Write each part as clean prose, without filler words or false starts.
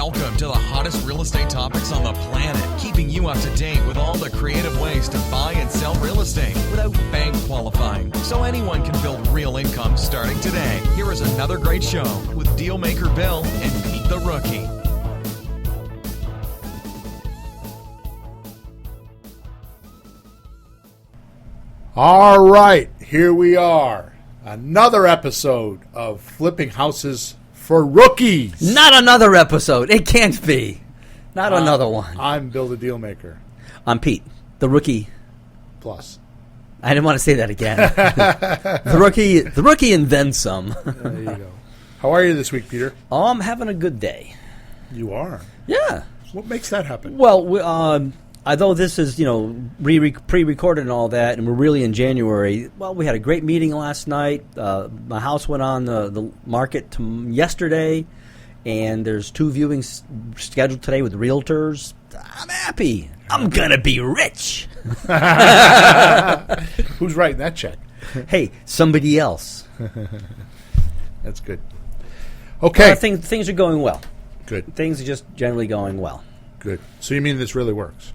Welcome to the hottest real estate topics on the planet, keeping you up to date with all the creative ways to buy and sell real estate without bank qualifying, so anyone can build real income starting today. Here is another great show with Dealmaker Bill and Pete the Rookie. All right, here we are. Another episode of Flipping Houses for Rookies. Not another episode. It can't be. Not another one. I'm Bill the Dealmaker. I'm Pete, the Rookie. Plus. I didn't want to say that again. the rookie and then some. There you go. How are you this week, Peter? Oh, I'm having a good day. You are? Yeah. What makes that happen? Well, although this is, pre-recorded and all that, and we're really in January, well, we had a great meeting last night. My house went on the market yesterday, and there's 2 viewings scheduled today with realtors. I'm happy. I'm going to be rich. Who's writing that check? Hey, somebody else. That's good. Okay. Things are going well. Good. Things are just generally going well. Good. So you mean this really works?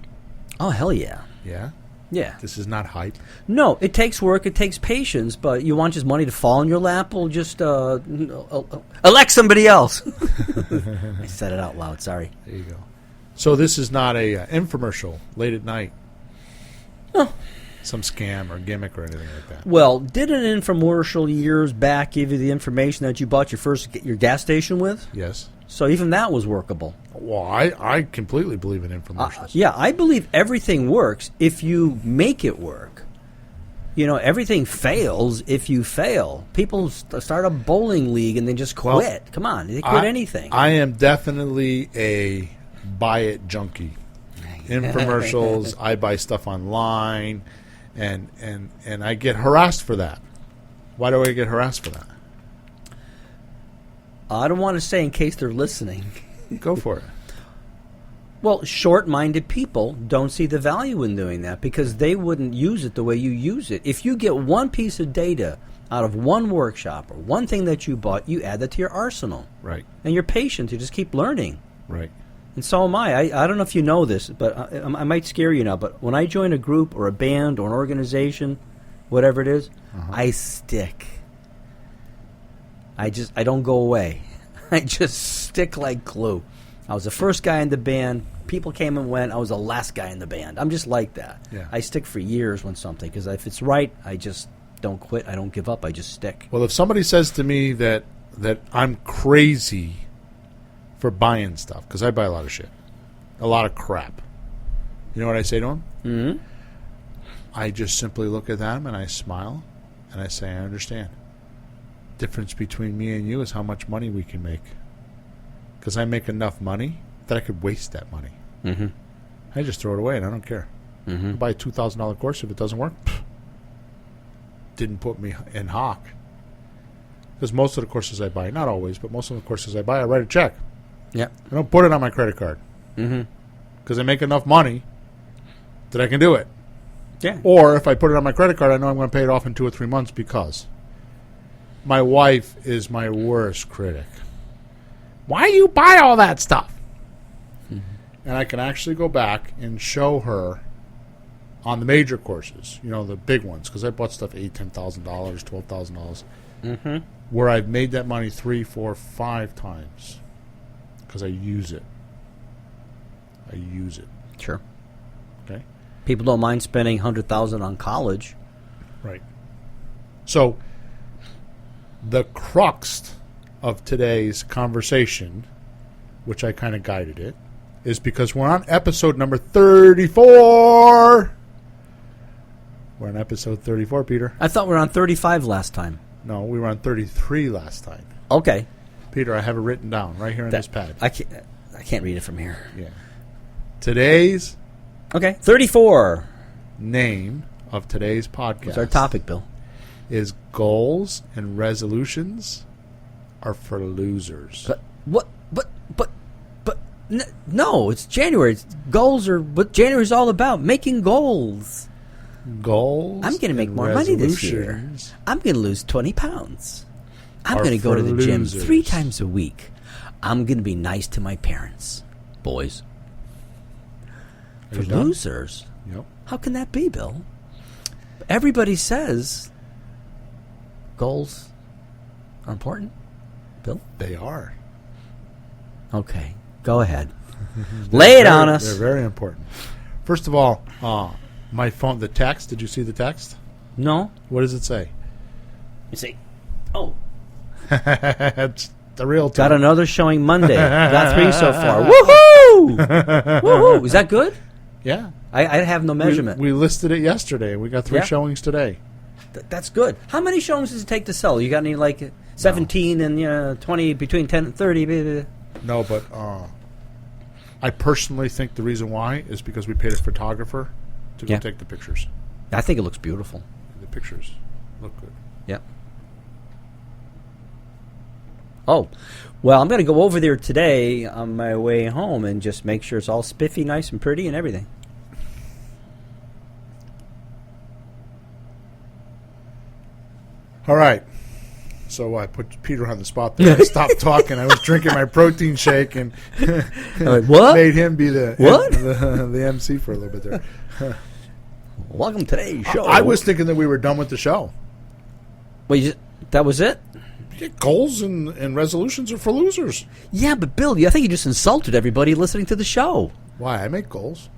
Oh, hell yeah. Yeah? Yeah. This is not hype? No, it takes work, it takes patience, but you want just money to fall in your lap? Well, just elect somebody else. I said it out loud, sorry. There you go. So this is not a infomercial late at night? No. Some scam or gimmick or anything like that? Well, did an infomercial years back give you the information that you bought your gas station with? Yes. So even that was workable. Well, I completely believe in infomercials. Yeah, I believe everything works if you make it work. Everything fails if you fail. People start a bowling league and they just quit. Well, come on, they quit anything. I am definitely a buy-it junkie. Infomercials, I buy stuff online, and I get harassed for that. Why do I get harassed for that? I don't want to say in case they're listening. Go for it. Well, short-minded people don't see the value in doing that because they wouldn't use it the way you use it. If you get one piece of data out of one workshop or one thing that you bought, you add that to your arsenal. Right. And you're patient. You just keep learning. Right. And so am I. I don't know if you know this, but I might scare you now, but when I join a group or a band or an organization, whatever it is, I stick. I don't go away. I just stick like glue. I was the first guy in the band. People came and went. I was the last guy in the band. I'm just like that. Yeah. I stick for years on something because if it's right, I just don't quit. I don't give up. I just stick. Well, if somebody says to me that I'm crazy for buying stuff, because I buy a lot of shit, a lot of crap, you know what I say to them? Mm-hmm. I just simply look at them and I smile and I say, I understand. Difference between me and you is how much money we can make. Because I make enough money that I could waste that money. Mm-hmm. I just throw it away and I don't care. Mm-hmm. I buy a $2,000 course. If it doesn't work, didn't put me in hock. Because most of the courses I buy, not always, but most of the courses I buy, I write a check. Yeah. I don't put it on my credit card. Mm-hmm. Because I make enough money that I can do it. Yeah. Or if I put it on my credit card, I know I'm going to pay it off in 2 or 3 months because my wife is my worst critic. Why do you buy all that stuff? Mm-hmm. And I can actually go back and show her on the major courses, the big ones, because I bought stuff $8,000, $10,000, $12,000, Mm-hmm. where I've made that money 3, 4, 5 times because I use it. Sure. Okay? People don't mind spending $100,000 on college. Right. So the crux of today's conversation, which I kind of guided it, is because we're on episode number 34. We're on episode 34, Peter. I thought we were on 35 last time. No, we were on 33 last time. Okay. Peter, I have it written down right here on this pad. I can't read it from here. Yeah. Today's 34. Name of today's podcast. What's our topic, Bill? Is goals and resolutions are for losers. But no, it's January. Goals are what January's all about. Making goals. Goals. I'm going to make more money this year. I'm going to lose 20 pounds. I'm going to go to the gym 3 times a week. I'm going to be nice to my parents, boys. Are For you done? losers? Yep. How can that be, Bill? Everybody says goals are important. Bill? They are. Okay, go ahead. Lay it on us. They're very important. First of all, my phone, the text, did you see the text? No? What does it say? You see, oh, It's the real got time. another showing Monday. Got 3 so far. Woohoo! Woohoo! Is that good? Yeah. I have no measurement. We listed it yesterday. We got 3 Yeah. showings today. That's good. How many showings does it take to sell? You got any, like, 17 and 20, between 10 and 30? Blah, blah, blah. No, but I personally think the reason why is because we paid a photographer to go Yeah. take the pictures. I think it looks beautiful. The pictures look good. Yep. Oh, well, I'm going to go over there today on my way home and just make sure it's all spiffy, nice, and pretty and everything. All right. So I put Peter on the spot there. I stopped talking. I was drinking my protein shake and What? made him be the What? the MC for a little bit there. Welcome to today's show. I was thinking that we were done with the show. Wait, that was it? Yeah, goals and resolutions are for losers. Yeah, but Bill, I think you just insulted everybody listening to the show. Why? I make goals.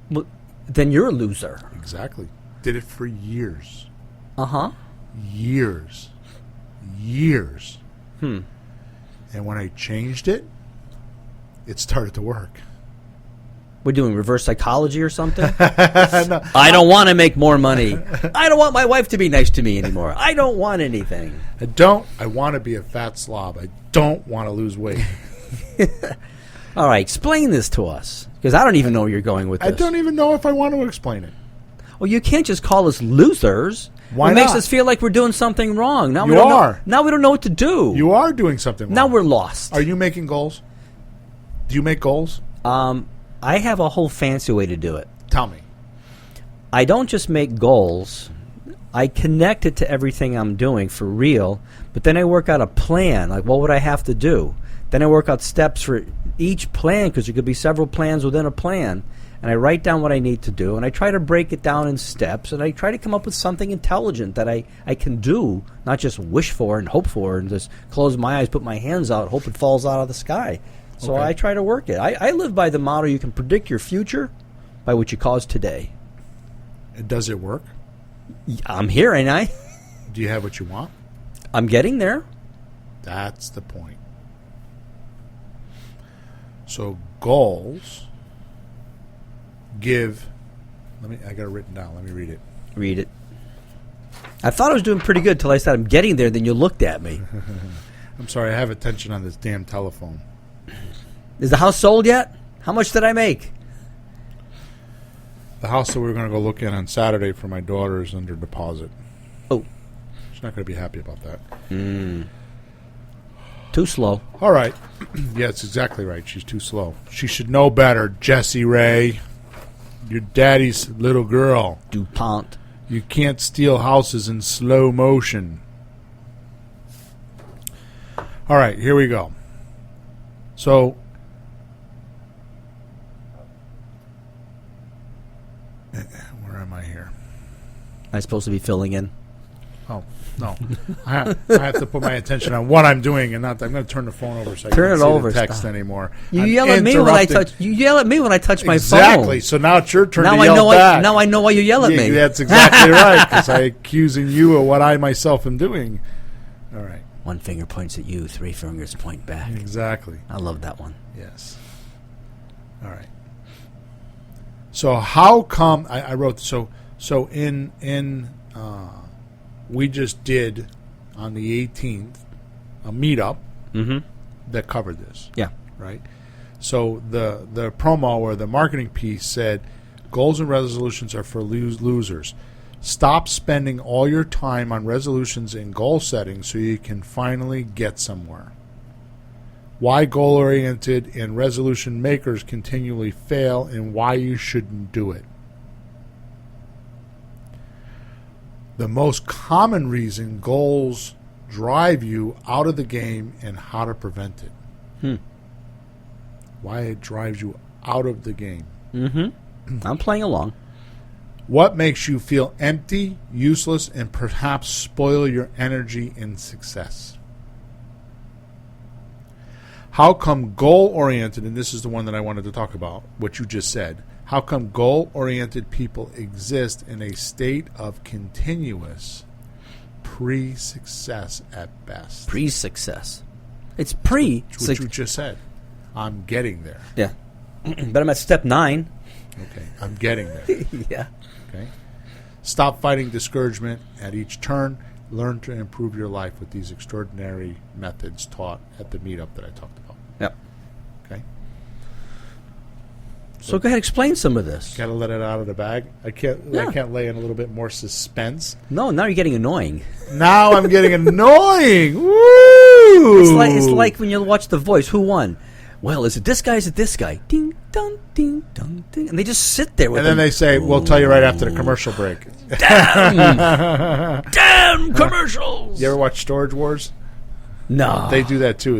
Well, then you're a loser. Exactly. Did it for years. Uh-huh. Years. And when I changed it, it started to work. We're doing reverse psychology or something? No. I don't want to make more money. I don't want my wife to be nice to me anymore. I don't want anything. I want to be a fat slob. I don't want to lose weight. All right, explain this to us, because I don't even know where you're going with this. I don't even know if I want to explain it. Well, you can't just call us losers. Why It makes not? us feel like we're doing something wrong. Now You we don't are. Know, now we don't know what to do. You are doing something wrong. Now we're lost. Are you making goals? Do you make goals? I have a whole fancy way to do it. Tell me. I don't just make goals. I connect it to everything I'm doing for real, but then I work out a plan. Like, what would I have to do? Then I work out steps for each plan, because there could be several plans within a plan. And I write down what I need to do, and I try to break it down in steps, and I try to come up with something intelligent that I can do, not just wish for and hope for and just close my eyes, put my hands out, hope it falls out of the sky. So Okay. I try to work it. I live by the motto, you can predict your future by what you cause today. And does it work? I'm here, ain't I? Do you have what you want? I'm getting there. That's the point. So goals give. I got it written down. Let me read it. Read it. I thought I was doing pretty good till I said I'm getting there, then you looked at me. I'm sorry. I have attention on this damn telephone. Is the house sold yet? How much did I make? The house that we were going to go look at on Saturday for my daughter is under deposit. Oh. She's not going to be happy about that. Too slow. All right. Yeah, it's exactly right. She's too slow. She should know better, Jessie Ray. Your daddy's little girl. DuPont. You can't steal houses in slow motion. All right, here we go. So, where am I here? Am I supposed to be filling in? Oh, no. I have to put my attention on what I'm doing and not. I'm going to turn the phone over so I Turn can't it see over, the text stop. anymore. You I'm yell at me when I interrupting. touch. You yell at me when I touch my phone. Exactly. So now it's your turn Now to I yell know. back. Now I know why you yell at Yeah, me. that's exactly right, because I'm accusing you of what I myself am doing. All right. One finger points at you, 3 fingers point back. Exactly. I love that one. Yes. All right. So how come I wrote so in we just did on the 18th a meetup that covered this. Yeah. Right. So the promo or the marketing piece said goals and resolutions are for losers. Stop spending all your time on resolutions and goal setting so you can finally get somewhere. Why goal-oriented and resolution makers continually fail and why you shouldn't do it. The most common reason goals drive you out of the game and how to prevent it. Why it drives you out of the game. I'm playing along. What makes you feel empty, useless, and perhaps spoil your energy in success? How come goal-oriented, and this is the one that I wanted to talk about, what you just said, how come goal-oriented people exist in a state of continuous pre-success at best? Pre-success. It's pre. Which what you just said. I'm getting there. Yeah. But I'm at step 9. Okay, I'm getting there. Yeah. Okay. Stop fighting discouragement at each turn. Learn to improve your life with these extraordinary methods taught at the meetup that I talked about. Yep. Okay. So go ahead, explain some of this. Got to let it out of the bag. I can't lay in a little bit more suspense. No, now you're getting annoying. Now I'm getting annoying. Woo! It's like when you watch The Voice. Who won? Well, is it this guy? Is it this guy? Ding dong, ding dong, ding, and they just sit there with. And then they say, "We'll tell you right after the commercial break." Damn commercials! You ever watch Storage Wars? No, They do that too.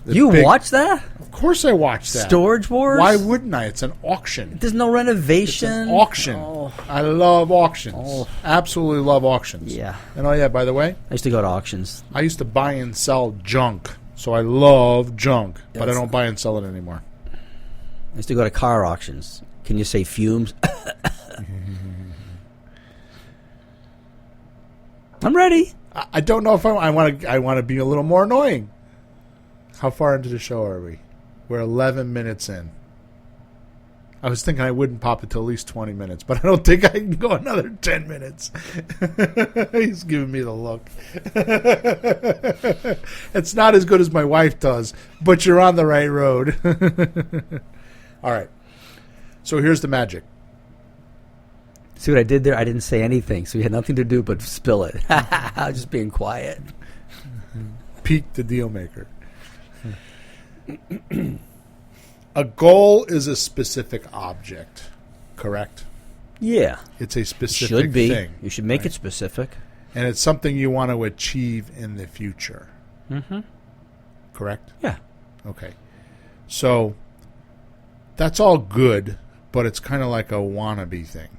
You watch that? Of course, I watch that. Storage Wars? Why wouldn't I? It's an auction. There's no renovation. It's an auction. Oh. I love auctions. Oh. Absolutely love auctions. Yeah. And by the way, I used to go to auctions. I used to buy and sell junk. So I love junk, but I That's- don't buy and sell it anymore. I used to go to car auctions. Can you say fumes? I'm ready. I don't know if I want to be a little more annoying. How far into the show are we? We're 11 minutes in. I was thinking I wouldn't pop it till at least 20 minutes, but I don't think I can go another 10 minutes. He's giving me the look. It's not as good as my wife does, but you're on the right road. All right. So here's the magic. See what I did there? I didn't say anything, so you had nothing to do but spill it. I was just being quiet. Pete the deal maker. A goal is a specific object, correct? Yeah. It's a specific Should be. thing. You should make right? it specific. And it's something you want to achieve in the future. Mm-hmm. Correct? Yeah. Okay. So that's all good, but it's kind of like a wannabe thing.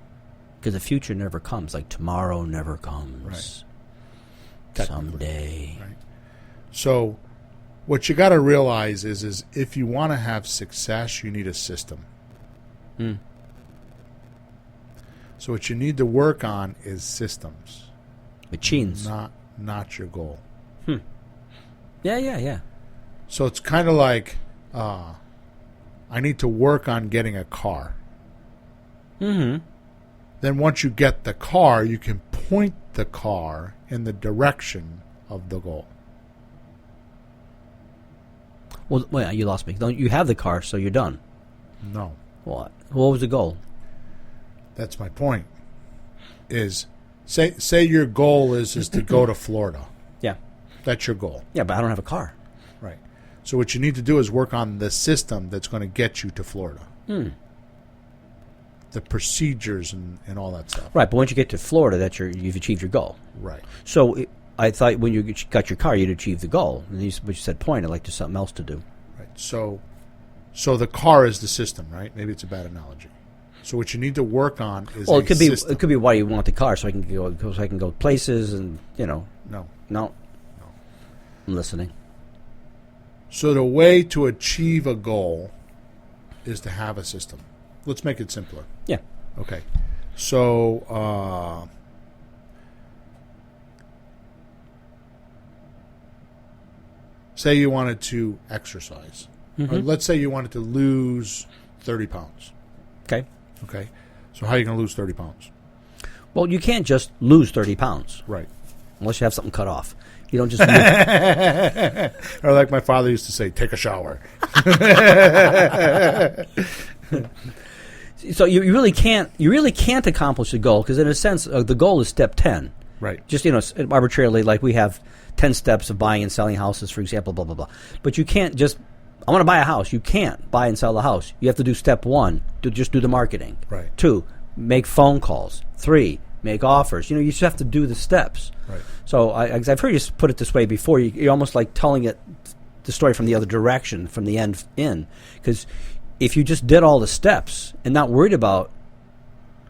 Because the future never comes. Like tomorrow never comes. Right. Someday. Right. So what you got to realize is if you want to have success, you need a system. So what you need to work on is systems. Machines. Not your goal. Yeah. So it's kind of like I need to work on getting a car. Mm-hmm. Then once you get the car, you can point the car in the direction of the goal. Well, wait, you lost me. Don't you have the car, so you're done? No. What? What was the goal? That's my point. Is say your goal is to go to Florida. Yeah. That's your goal. Yeah, but I don't have a car. Right. So what you need to do is work on the system that's going to get you to Florida. The procedures and all that stuff. Right, but once you get to Florida, you've achieved your goal. Right. So I thought when you got your car, you'd achieve the goal. And but you said point. I'd like to something else to do. Right. So the car is the system, right? Maybe it's a bad analogy. So what you need to work on is it could system. be it could be why you want the car, so I can go places and No. I'm listening. So the way to achieve a goal is to have a system. Let's make it simpler. Yeah. Okay. So say you wanted to exercise. Mm-hmm. Or let's say you wanted to lose 30 pounds. Okay. Okay. So how are you going to lose 30 pounds? Well, you can't just lose 30 pounds. Right. Unless you have something cut off. You don't just... Or like my father used to say, take a shower. So you really can't accomplish the goal, because in a sense, the goal is step 10. Right. Just, arbitrarily, like we have 10 steps of buying and selling houses, for example, blah, blah, blah. But you can't just... I want to buy a house. You can't buy and sell the house. You have to do step 1, just do the marketing. Right. 2, make phone calls. 3, make offers. You just have to do the steps. Right. So I've heard you put it this way before. You're almost like telling it the story from the other direction, from the end in. Because if you just did all the steps and not worried about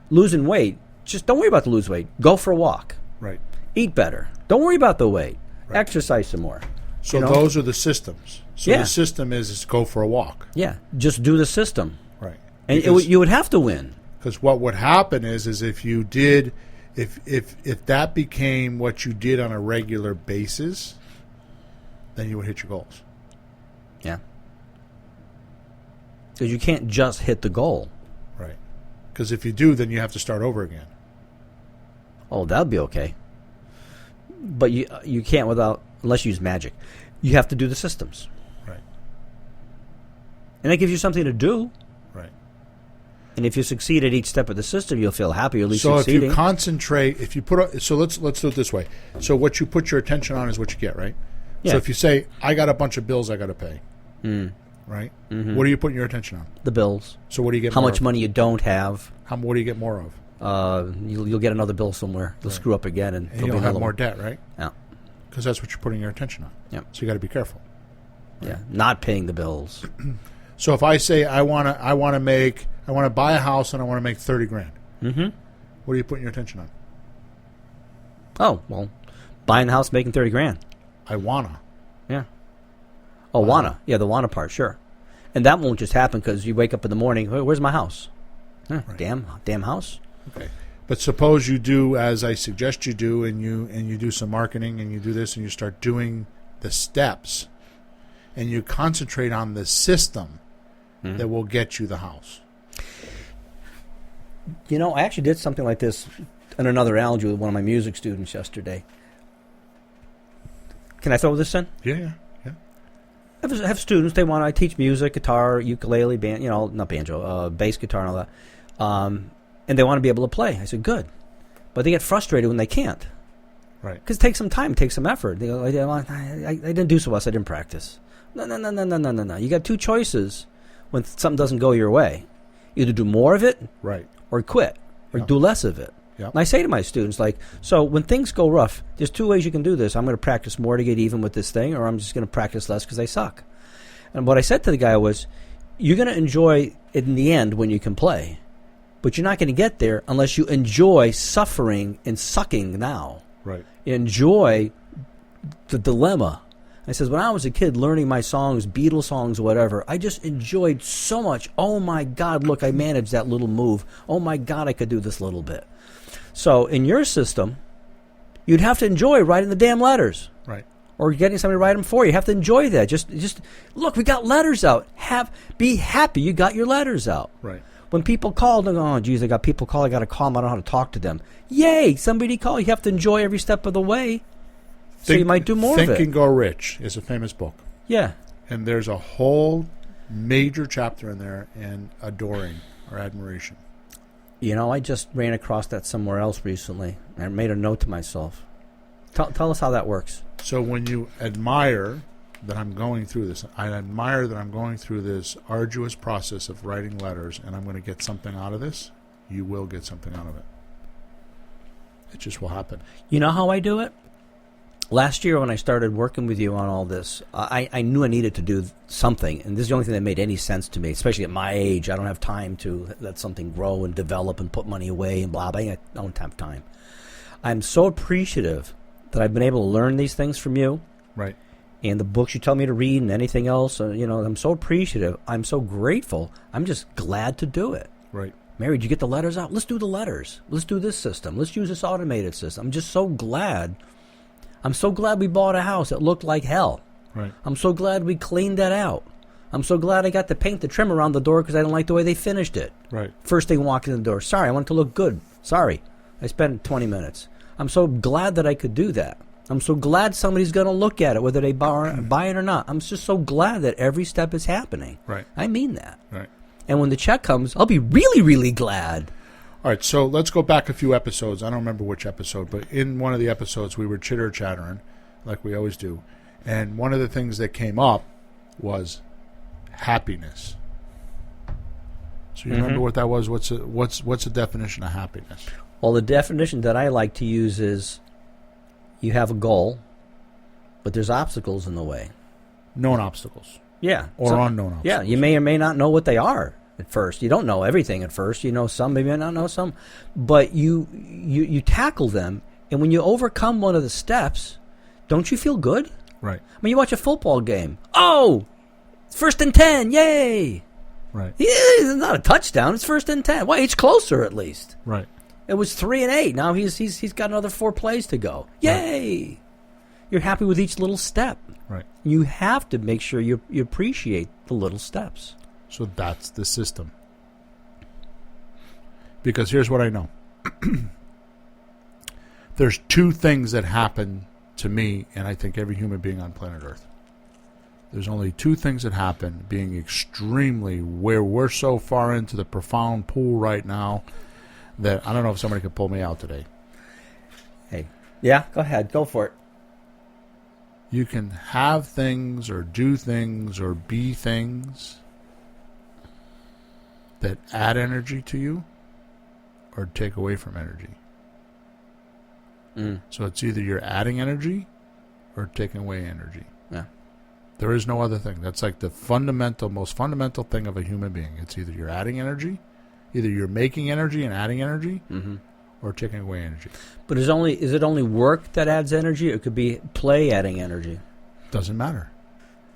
losing weight, just don't worry about the lose weight. Go for a walk. Right. Eat better. Don't worry about the weight. Right. Exercise some more. So those are the systems. So the system is go for a walk. Yeah. Just do the system. Right. And you would have to win. Because what would happen is if you did, if that became what you did on a regular basis, then you would hit your goals. Yeah. Because you can't just hit the goal. Right. Because if you do, then you have to start over again. Oh, that'd be okay. But you can't unless you use magic. You have to do the systems. Right. And that gives you something to do. Right. And if you succeed at each step of the system, you'll feel happy, at least so succeeding. if you concentrate, so let's do it this way. So what you put your attention on is what you get, right? Yeah. So if you say, I got a bunch of bills I got to pay, right? Mm-hmm. What are you putting your attention on? The bills. So what do you get How more much of? money you don't have. What do you get more of? You'll get another bill somewhere. You'll screw up again, and And you'll have more debt, right? Yeah. Because that's what you're putting your attention on. Yep. So you got to be careful. Yeah. Not paying the bills. So if I say I want to buy a house and I want to make $30,000, what are you putting your attention on? Oh, well, buying the house, making $30,000. I wanna. Yeah. Oh, wanna. Yeah, the wanna part, sure. And that won't just happen because you wake up in the morning, where's my house? Right. Damn house. Okay. But suppose you do as I suggest you do, and you do some marketing, and you do this, and you start doing the steps, and you concentrate on the system that will get you the house. You know, I actually did something like this in another analogy with one of my music students yesterday. Can I throw this in? Yeah. I have students, I teach music, guitar, ukulele, not banjo, bass guitar and all that. And they want to be able to play. I said, good. But they get frustrated when they can't. Right. Because it takes some time, it takes some effort. They go, I didn't do so well, so I didn't practice. No. You got two choices when something doesn't go your way. Either do more of it, Right. or quit, or do less of it. Yep. And I say to my students, so when things go rough, there's two ways you can do this. I'm going to practice more to get even with this thing, or I'm just going to practice less because I suck. And what I said to the guy was, you're going to enjoy it in the end when you can play, but you're not going to get there unless you enjoy suffering and sucking now. Right. Enjoy the dilemma. I says, when I was a kid learning my songs, Beatles songs, whatever, I just enjoyed so much. Oh, my God, look, I managed that little move. Oh, my God, I could do this little bit. So in your system, you'd have to enjoy writing the damn letters. Right. Or getting somebody to write them for you. You have to enjoy that. Just look, we got letters out. Be happy you got your letters out. Right. When people call, they go, oh, geez, I got people call. I got to call them. I don't know how to talk to them. Yay, somebody called. You have to enjoy every step of the way. So you might do more of it. Think and Go Rich is a famous book. Yeah. And there's a whole major chapter in there in adoring or admiration. You know, I just ran across that somewhere else recently. I made a note to myself. Tell us how that works. So when you admire that I'm going through this, I admire that I'm going through this arduous process of writing letters, and I'm going to get something out of this, you will get something out of it. It just will happen. You know how I do it? Last year when I started working with you on all this, I knew I needed to do something, and this is the only thing that made any sense to me, especially at my age. I don't have time to let something grow and develop and put money away and blah, blah. I don't have time. I'm so appreciative that I've been able to learn these things from you. Right. And the books you tell me to read and anything else. I'm so appreciative. I'm so grateful. I'm just glad to do it. Right. Mary, did you get the letters out? Let's do the letters. Let's do this system. Let's use this automated system. I'm just so glad. I'm so glad we bought a house that looked like hell. Right. I'm so glad we cleaned that out. I'm so glad I got to paint the trim around the door because I didn't like the way they finished it. Right. First thing walking in the door. Sorry, I want it to look good. Sorry. I spent 20 minutes. I'm so glad that I could do that. I'm so glad somebody's going to look at it, whether they buy it or not. I'm just so glad that every step is happening. Right. I mean that. Right. And when the check comes, I'll be really, really glad. All right, so let's go back a few episodes. I don't remember which episode, but in one of the episodes we were chitter-chattering, like we always do. And one of the things that came up was happiness. So you remember what that was? What's the definition of happiness? Well, the definition that I like to use is you have a goal, but there's obstacles in the way. known obstacles Yeah. or unknown obstacles. Yeah, you may or may not know what they are at first. You don't know everything at first. You know some, maybe not know some. But you tackle them, and when you overcome one of the steps, don't you feel good? Right. I mean, you watch a football game. Oh, it's 1st and 10, yay! Right. Yeah, it's not a touchdown. It's 1st and 10. Well, it's closer at least. Right. It was 3 and 8. Now he's got another 4 plays to go. Yay! Right. You're happy with each little step. Right. You have to make sure you appreciate the little steps. So that's the system. Because here's what I know. There's 2 things that happen to me, and I think every human being on planet Earth. There's only 2 things that happen, being extremely where we're so far into the profound pool right now that I don't know if somebody could pull me out today. Hey. Yeah, go ahead. Go for it. You can have things or do things or be things that add energy to you or take away from energy. So it's either you're adding energy or taking away energy. Yeah. There is no other thing. That's like the most fundamental thing of a human being. It's either you're adding energy, either you're making energy and adding energy, or taking away energy. But is it only work that adds energy, or it could be play adding energy? Doesn't matter.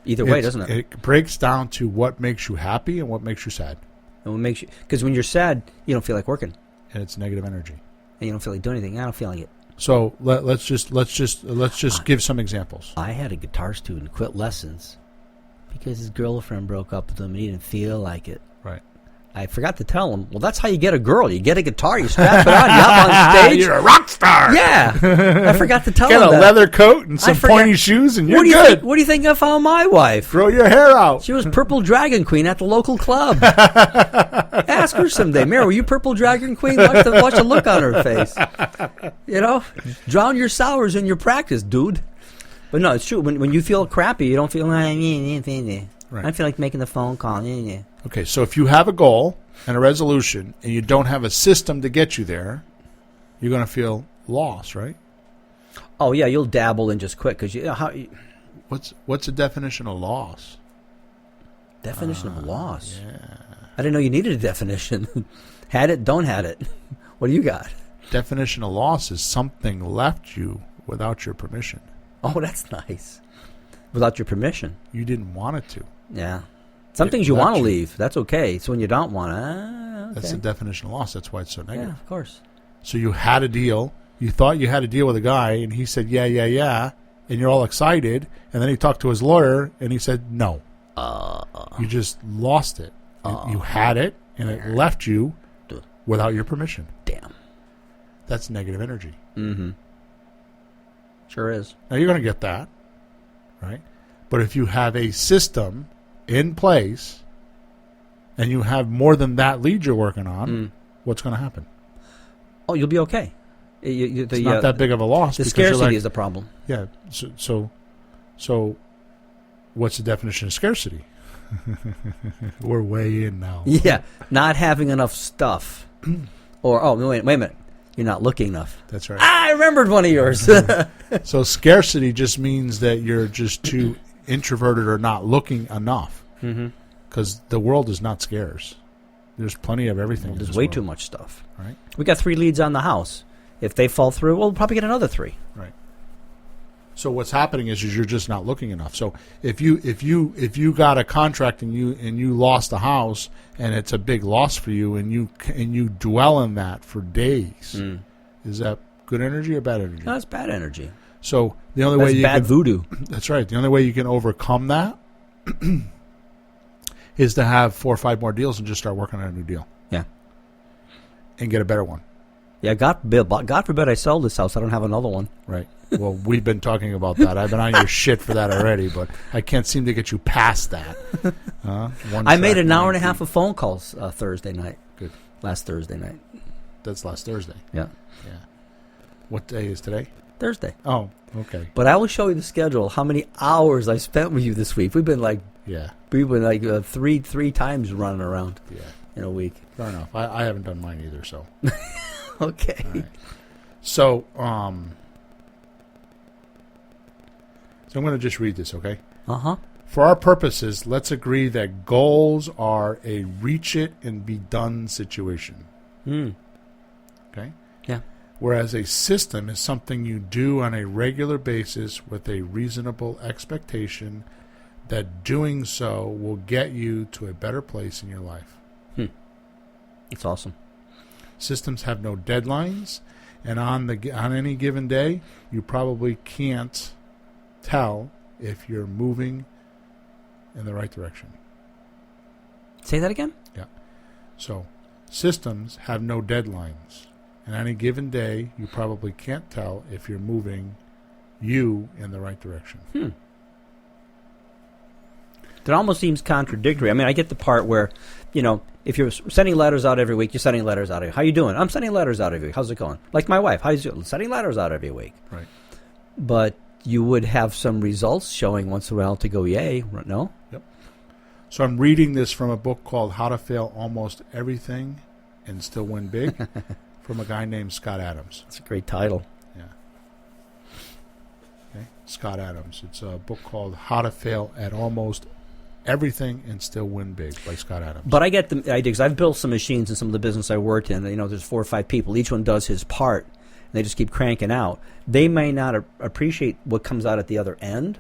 Either way, doesn't it? It breaks down to what makes you happy and what makes you sad. And what makes you? Because when you're sad, you don't feel like working, And it's negative energy. and you don't feel like doing anything. I don't feel like it. So let's just give some examples. I had a guitar student quit lessons because his girlfriend broke up with him and he didn't feel like it. Right. I forgot to tell him, well, that's how you get a girl. You get a guitar, you strap it on, you hop on stage. You're a rock star. Yeah. I forgot to tell Get him a that. leather coat and some pointy shoes and you're good. What do you think I found my wife? Grow your hair out. She was Purple Dragon Queen at the local club. Ask her someday, Mary, were you Purple Dragon Queen? Watch the look on her face. You know? Drown your sours in your practice, dude. But no, it's true. When you feel crappy, you don't feel like, I feel like making the phone call. Okay, so if you have a goal and a resolution and you don't have a system to get you there, you're going to feel lost, right? Oh, yeah, you'll dabble and just quit. Because What's the definition of loss? Definition of loss? Yeah. I didn't know you needed a definition. Had it, don't had it. What do you got? Definition of loss is something left you without your permission. Oh, that's nice. Without your permission. You didn't want it to. Yeah. Some things you want to leave. That's okay. So when you don't want to, okay. That's the definition of loss. That's why it's so negative. Yeah, of course. So you had a deal. You thought you had a deal with a guy, and he said, yeah, and you're all excited. And then he talked to his lawyer, and he said, no. You just lost it. You had it, and it left you without your permission. Damn. That's negative energy. Mm-hmm. Sure is. Now, you're going to get that, right? But if you have a system in place and you have more than that lead you're working on, what's going to happen? Oh, you'll be okay. It's not that big of a loss. The scarcity is the problem. Yeah. So what's the definition of scarcity? We're way in now. Yeah. Not having enough stuff. Or, wait a minute. You're not looking enough. That's right. I remembered one of yours. So scarcity just means that you're just too introverted or not looking enough. Because the world is not scarce. There's plenty of everything. Well, there's way too much stuff. Right. We got 3 leads on the house. If they fall through, we'll probably get another 3. Right. So what's happening is you're just not looking enough. So if you got a contract and you lost a house and it's a big loss for you and you dwell in that for days, is that good energy or bad energy? No, it's bad energy. So the only way you bad voodoo. That's right. The only way you can overcome that is to have 4 or 5 more deals and just start working on a new deal. Yeah. And get a better one. Yeah, God forbid I sell this house. I don't have another one. Right. Well, we've been talking about that. I've been on your shit for that already, but I can't seem to get you past that. I made an hour and a half of phone calls Thursday night. Good. Last Thursday night. That's last Thursday. Yeah. Yeah. What day is today? Thursday. Oh, okay. But I will show you the schedule, how many hours I spent with you this week. We've been like three times running around in a week. Fair enough. I haven't done mine either, so. Okay. Right. So I'm going to just read this, okay? Uh-huh. For our purposes, let's agree that goals are a reach it and be done situation. Okay? Yeah. Whereas a system is something you do on a regular basis with a reasonable expectation that doing so will get you to a better place in your life. That's awesome. Systems have no deadlines, and on any given day, you probably can't tell if you're moving in the right direction. Say that again? Yeah. So, systems have no deadlines. And any given day, you probably can't tell if you're moving you in the right direction. That almost seems contradictory. I mean, I get the part where, if you're sending letters out every week, you're sending letters out every week. How you doing? I'm sending letters out every week. How's it going? Like my wife, how's it? Sending letters out every week. Right. But you would have some results showing once in a while to go, yay, no? Yep. So I'm reading this from a book called How to Fail Almost Everything and Still Win Big from a guy named Scott Adams. That's a great title. Yeah. Okay. Scott Adams. It's a book called How to Fail at Almost Everything and Still Win Big by Scott Adams. But I get the idea because I've built some machines in some of the business I worked in. There's 4 or 5 people. Each one does his part. And they just keep cranking out. They may not appreciate what comes out at the other end.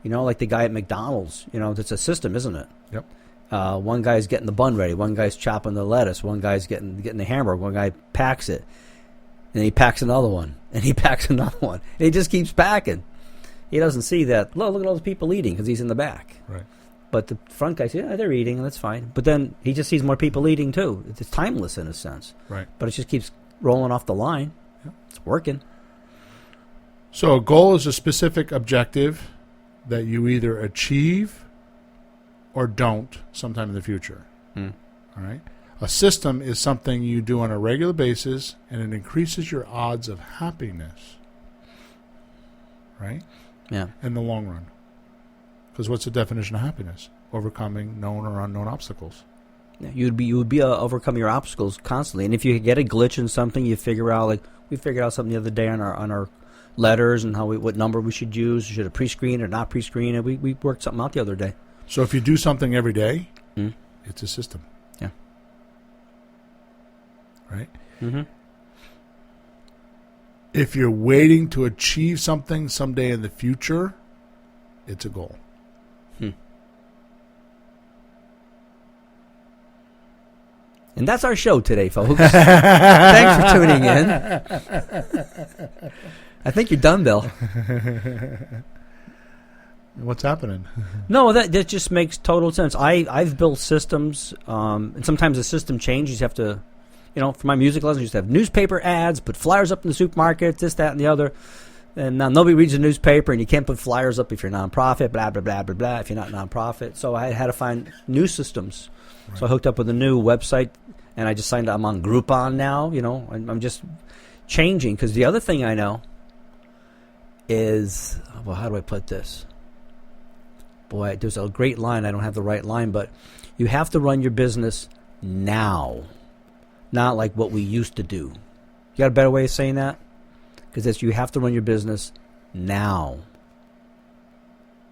Like the guy at McDonald's. It's a system, isn't it? Yep. One guy's getting the bun ready. One guy's chopping the lettuce. One guy's getting the hamburger. One guy packs it. And he packs another one. And he packs another one. And he just keeps packing. He doesn't see that, look at all those people eating because he's in the back. Right. But the front guy says, they're eating, and that's fine. But then he just sees more people eating, too. It's timeless in a sense. Right. But it just keeps rolling off the line. Yep. It's working. So a goal is a specific objective that you either achieve or don't sometime in the future. All right. A system is something you do on a regular basis, and it increases your odds of happiness. Right? Yeah. In the long run. Because what's the definition of happiness? Overcoming known or unknown obstacles. Yeah, you would be overcome your obstacles constantly, and if you get a glitch in something, you figure out, like we figured out something the other day on our letters and what number we should use. Should have pre-screen or not pre-screen it. We worked something out the other day. So if you do something every day, it's a system. Yeah. Right? Mm-hmm. If you're waiting to achieve something someday in the future, it's a goal. And that's our show today, folks. Thanks for tuning in. I think you're done, Bill. What's happening? No, that just makes total sense. I've built systems, and sometimes the system changes. You have to, for my music lessons, you used to have newspaper ads, put flyers up in the supermarkets, this, that, and the other. And now nobody reads the newspaper, and you can't put flyers up if you're nonprofit, blah, blah, blah, blah, blah, if you're not nonprofit. So I had to find new systems. Right. So I hooked up with a new website, and I just signed up. I'm on Groupon now. I'm just changing. Because the other thing I know is, how do I put this? Boy, there's a great line. I don't have the right line, but you have to run your business now, not like what we used to do. You got a better way of saying that? Because you have to run your business now.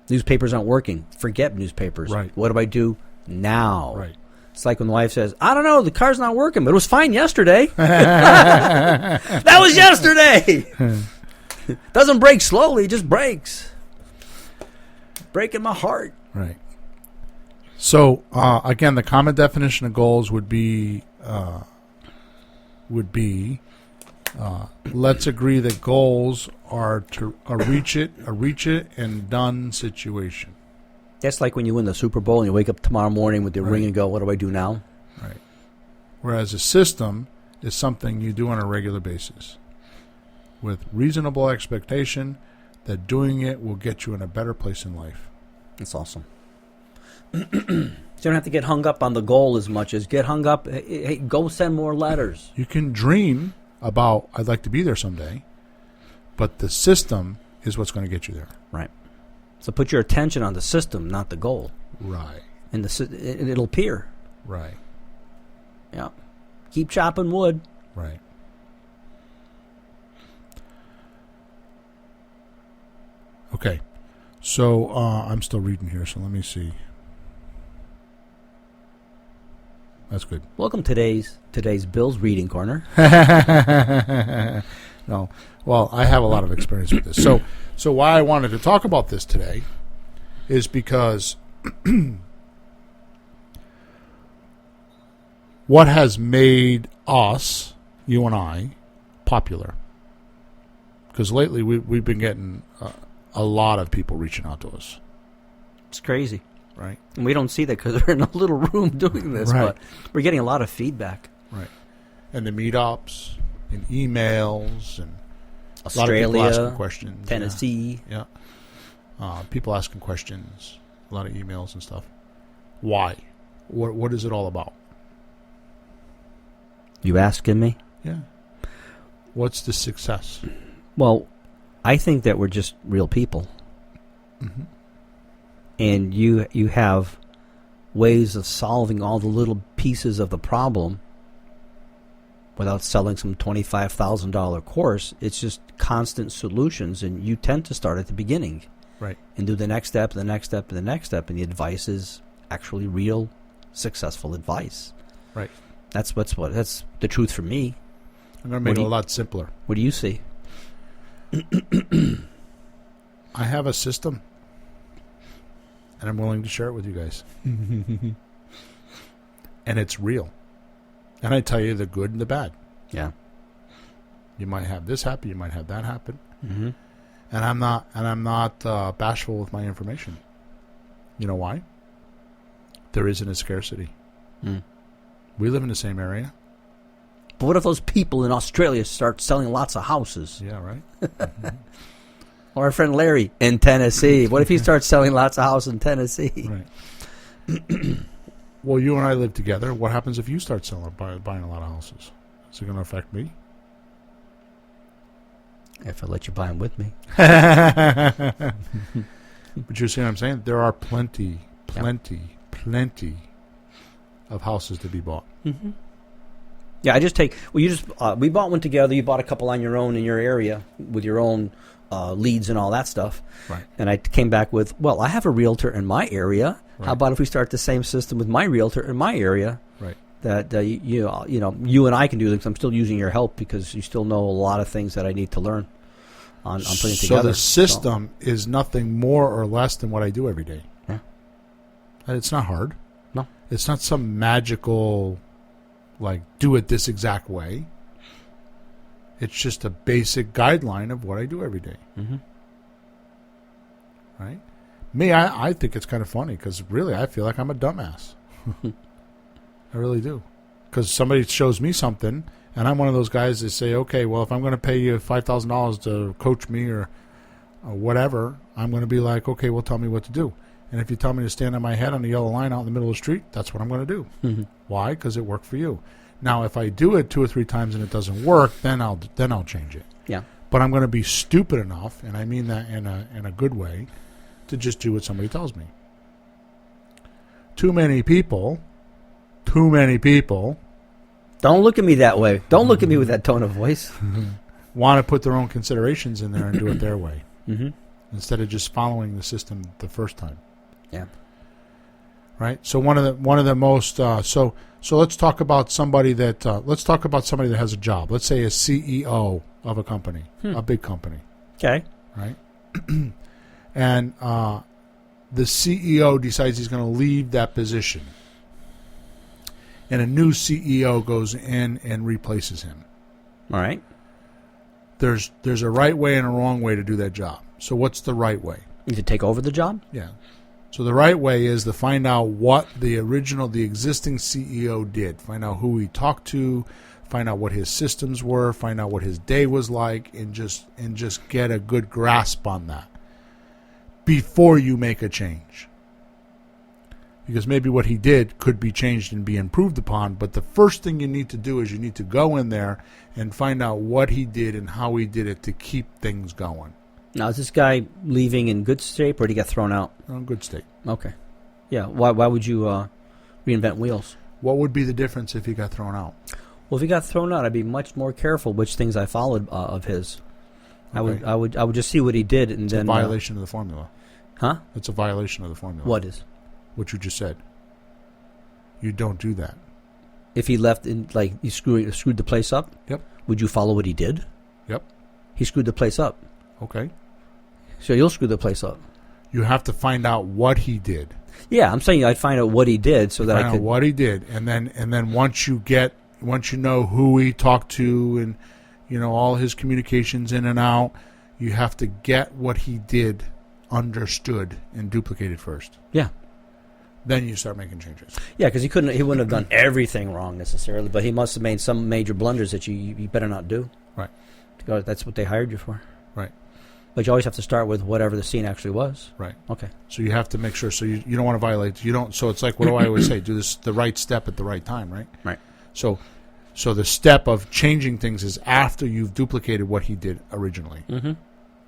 Newspapers aren't working. Forget newspapers. Right. What do I do now? Right. It's like when the wife says, I don't know, the car's not working, but it was fine yesterday. That was yesterday. Doesn't break slowly, it just breaks. Breaking my heart. Right. So, again, the common definition of goals would be let's agree that goals are a reach it and done situation. That's like when you win the Super Bowl and you wake up tomorrow morning with your ring and go, what do I do now? Right. Whereas a system is something you do on a regular basis with reasonable expectation that doing it will get you in a better place in life. That's awesome. So you don't have to get hung up on the goal as much as get hung up, hey, go send more letters. You can dream about, I'd like to be there someday, but the system is what's going to get you there. Right. So put your attention on the system, not the goal. Right. And it'll appear. Right. Yeah. Keep chopping wood. Right. Okay. So I'm still reading here, so let me see. That's good. Welcome to today's Bill's Reading Corner. No, well, I have a lot of experience with this. So why I wanted to talk about this today is because what has made us, you and I, popular? Because lately we've been getting a lot of people reaching out to us. It's crazy. Right. And we don't see that because we're in a little room doing this, Right. but we're getting a lot of feedback. Right. And the meetups and emails and Australia, a lot of people asking questions. Tennessee. Yeah. People asking questions, a lot of emails and stuff. Why? What is it all about? You asking me? Yeah. What's the success? Well, I think that we're just real people. Mm-hmm. And you have ways of solving all the little pieces of the problem without selling some $25,000 course. It's just constant solutions, and you tend to start at the beginning. Right. And do the next step, the next step, and the next step, and the advice is actually real, successful advice. Right. That's the truth for me. I'm going to make it a lot simpler. What do you see? I have a system, and I'm willing to share it with you guys. And it's real. And I tell you the good and the bad. Yeah. You might have this happen, you might have that happen. Mm-hmm. And I'm not bashful with my information. You know why? There isn't a scarcity. Mm. We live in the same area. But what if those people in Australia start selling lots of houses? Yeah, right? Mm-hmm. Or our friend Larry in Tennessee. What if he starts selling lots of houses in Tennessee? Right. Well, you and I live together. What happens if you start buying a lot of houses? Is it going to affect me? If I let you buy them with me. But you see what I'm saying? There are plenty of houses to be bought. Mm-hmm. Yeah, we bought one together. You bought a couple on your own in your area with your own leads and all that stuff. Right. And I came back with, well, I have a realtor in my area. Right. How about if we start the same system with my realtor in my area? Right. That you and I can do this. I'm still using your help because you still know a lot of things that I need to learn on putting together. So the system is nothing more or less than what I do every day. Yeah. And it's not hard. No. It's not some magical, like, do it this exact way. It's just a basic guideline of what I do every day. Mm-hmm. Right? Me, I think it's kind of funny because really I feel like I'm a dumbass. I really do. Because somebody shows me something, and I'm one of those guys that say, okay, well, if I'm going to pay you $5,000 to coach me or whatever, I'm going to be like, okay, well, tell me what to do. And if you tell me to stand on my head on a yellow line out in the middle of the street, that's what I'm going to do. Mm-hmm. Why? Because it worked for you. Now, if I do it 2 or 3 times and it doesn't work, then I'll change it. Yeah. But I'm going to be stupid enough, and I mean that in a good way, to just do what somebody tells me. Too many people. Don't look at me that way. Don't look at me with that tone of voice. Want to put their own considerations in there and do it their way, Mm-hmm. instead of just following the system the first time. Yeah. Right. So one of the most so let's talk about somebody that has a job. Let's say a CEO of a company, a big company. Okay. Right. And the CEO decides he's going to leave that position. And a new CEO goes in and replaces him. All right. There's a right way and a wrong way to do that job. So what's the right way? You to take over the job? Yeah. So the right way is to find out what the existing CEO did. Find out who he talked to, find out what his systems were, find out what his day was like, and just get a good grasp on that before you make a change. Because maybe what he did could be changed and be improved upon, but the first thing you need to do is you need to go in there and find out what he did and how he did it to keep things going. Now, is this guy leaving in good shape, or did he get thrown out? In good state. Okay. Yeah. Why would you reinvent wheels? What would be the difference if he got thrown out? Well, if he got thrown out, I'd be much more careful which things I followed of his. Okay. I would just see what he did, and it's then a violation of the formula. Huh? That's a violation of the formula. What is? What you just said. You don't do that. If he left in, like, he screwed the place up? Yep. Would you follow what he did? Yep. He screwed the place up. Okay. So you'll screw the place up. You have to find out what he did. Yeah, I'm saying I'd find out what he did so that I Find could. out what he did, and then once you know who he talked to, and you know all his communications in and out, you have to get what he did understood and duplicated first. Yeah. Then you start making changes. Yeah, because he wouldn't have done everything wrong necessarily, but he must have made some major blunders that you better not do. Right. Because that's what they hired you for. Right. But you always have to start with whatever the scene actually was. Right. Okay. So you have to make sure. So you don't want to violate. You don't. So it's like, what do I always say? Do this the right step at the right time. Right. Right. So the step of changing things is after you've duplicated what he did originally. Mm-hmm.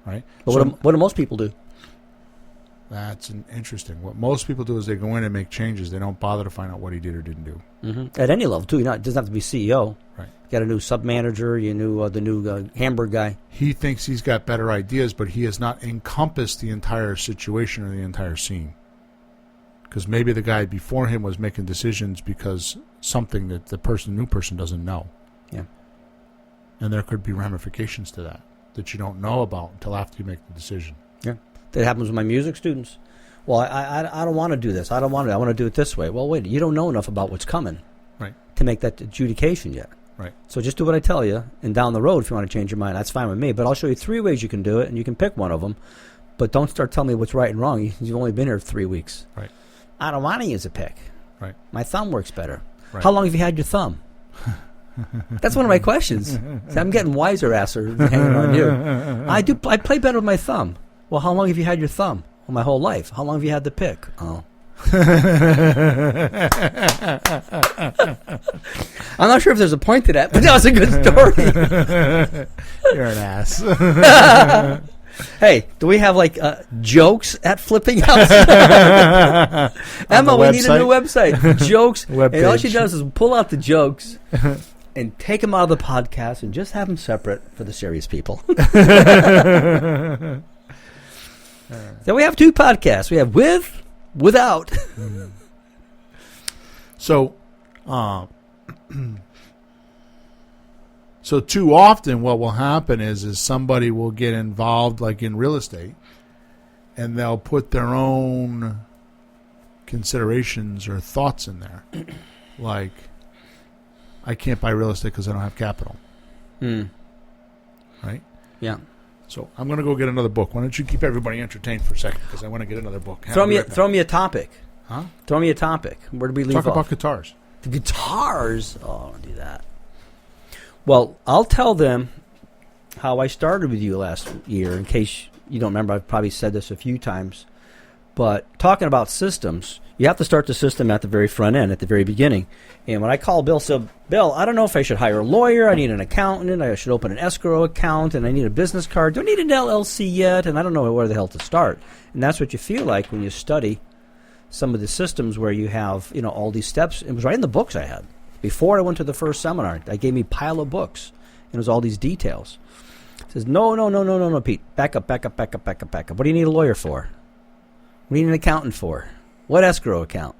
Right. But so what do most people do? That's interesting. What most people do is they go in and make changes. They don't bother to find out what he did or didn't do. Mm-hmm. At any level, too. It doesn't have to be CEO. Right. You got a new sub-manager, the new Hamburg guy. He thinks he's got better ideas, but he has not encompassed the entire situation or the entire scene. Because maybe the guy before him was making decisions because something that the new person doesn't know. Yeah. And there could be ramifications to that you don't know about until after you make the decision. Yeah. That happens with my music students. Well, I don't want to do this. I want to do it this way. Well, wait, you don't know enough about what's coming. Right. To make that adjudication yet. Right. So just do what I tell you, and down the road, if you want to change your mind, that's fine with me. But I'll show you 3 ways you can do it, and you can pick one of them. But don't start telling me what's right and wrong. You've only been here 3 weeks. Right. I don't want to use a pick. Right. My thumb works better. Right. How long have you had your thumb? That's one of my questions. See, I'm getting wiser, asser, hanging on you. I play better with my thumb. Well, how long have you had your thumb? Well, my whole life. How long have you had the pick? Oh. I'm not sure if there's a point to that, but that was a good story. You're an ass. Hey, do we have jokes at Flipping House? Emma, we need a new website. Jokes. And all she does is pull out the jokes and take them out of the podcast and just have them separate for the serious people. So we have 2 podcasts. We have with, without. So, so too often what will happen is somebody will get involved, like in real estate, and they'll put their own considerations or thoughts in there. Like, I can't buy real estate because I don't have capital. Right? Yeah. So I'm going to go get another book. Why don't you keep everybody entertained for a second, because I want to get another book. Throw me a topic. Huh? Throw me a topic. Where did we leave off? Talk about guitars. The guitars? Oh, don't do that. Well, I'll tell them how I started with you last year. In case you don't remember, I've probably said this a few times. But talking about systems, you have to start the system at the very front end, at the very beginning. And when I called Bill, said, Bill, I don't know if I should hire a lawyer. I need an accountant. I should open an escrow account. And I need a business card. Don't need an LLC yet. And I don't know where the hell to start. And that's what you feel like when you study some of the systems where you have, all these steps. It was right in the books I had. Before I went to the first seminar, they gave me a pile of books. And it was all these details. It says, no, Pete. Back up. What do you need a lawyer for? What do you need an accountant for? What escrow account?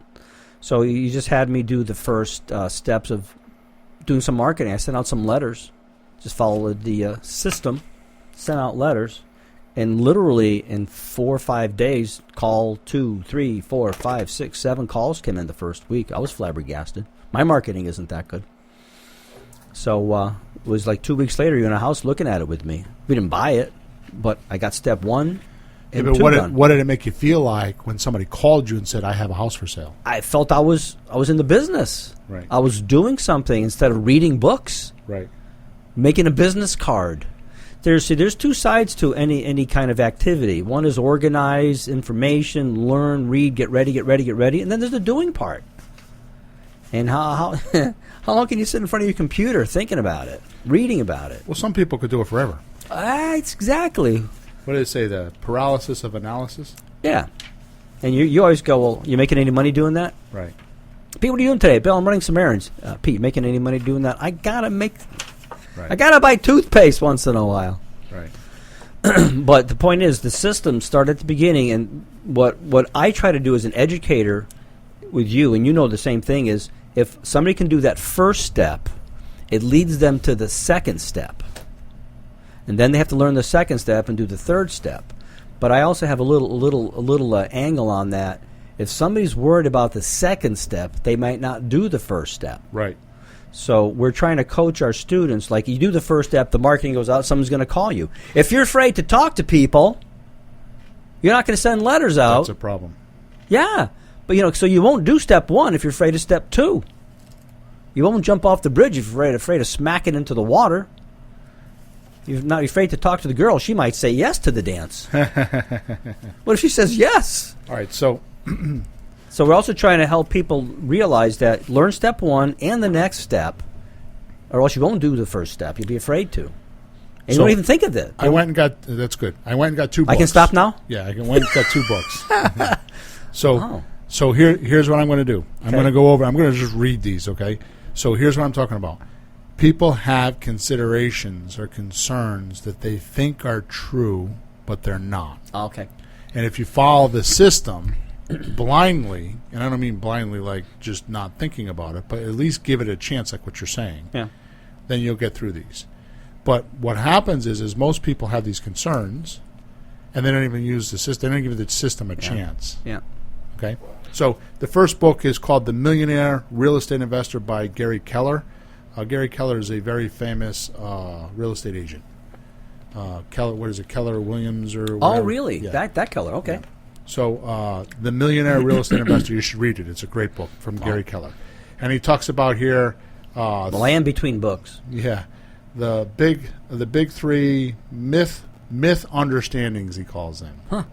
So you just had me do the first steps of doing some marketing. I sent out some letters. Just followed the system. Sent out letters. And literally in 4 or 5 days, 2, 3, 4, 5, 6, 7 calls came in the first week. I was flabbergasted. My marketing isn't that good. So it was like 2 weeks later, you're in a house looking at it with me. We didn't buy it, but I got step 1 and 2 done. What did it make you feel like when somebody called you and said, I have a house for sale? I felt I was in the business. Right. I was doing something instead of reading books. Right. Making a business card. There's 2 sides to any kind of activity. One is organize information, learn, read, get ready, and then there's the doing part. And how long can you sit in front of your computer thinking about it, reading about it? Well, some people could do it forever. It's exactly. What did it say? The paralysis of analysis? Yeah. And you always go, well, you making any money doing that? Right. Pete, what are you doing today? Bill, I'm running some errands. Pete, making any money doing that? I gotta buy toothpaste once in a while. Right. But the point is, the system started at the beginning, and what I try to do as an educator with you, and you know the same thing, is if somebody can do that first step, it leads them to the second step. And then they have to learn the second step and do the third step. But I also have a little angle on that. If somebody's worried about the second step, they might not do the first step. Right. So we're trying to coach our students. Like, you do the first step, the marketing goes out, someone's going to call you. If you're afraid to talk to people, you're not going to send letters out. That's a problem. Yeah. But, so you won't do step 1 if you're afraid of step 2. You won't jump off the bridge if you're afraid of smacking into the water. You're not afraid to talk to the girl. She might say yes to the dance. What if she says yes? All right, so we're also trying to help people realize that learn step 1 and the next step, or else you won't do the first step. You'll be afraid to. And you won't even think of it. I went and got, that's good. I went and got 2 books. I can stop now? Yeah, I went and got 2 books. So here's what I'm going to do. I'm going to go over, I'm going to just read these, okay? So here's what I'm talking about. People have considerations or concerns that they think are true, but they're not. Okay. And if you follow the system blindly, and I don't mean blindly like just not thinking about it, but at least give it a chance, like what you're saying, then you'll get through these. But what happens is most people have these concerns, and they don't even use the system. They don't give the system a chance. Yeah. Okay? So the first book is called The Millionaire Real Estate Investor by Gary Keller. Gary Keller is a very famous real estate agent. Keller, what is it, Keller Williams or whatever? Oh, really? Yeah. That Keller, okay. Yeah. So The Millionaire Real Estate Investor, you should read it. It's a great book from Gary Keller. And he talks about here... the land between books. Yeah. The big 3 myth understandings, he calls them. Huh.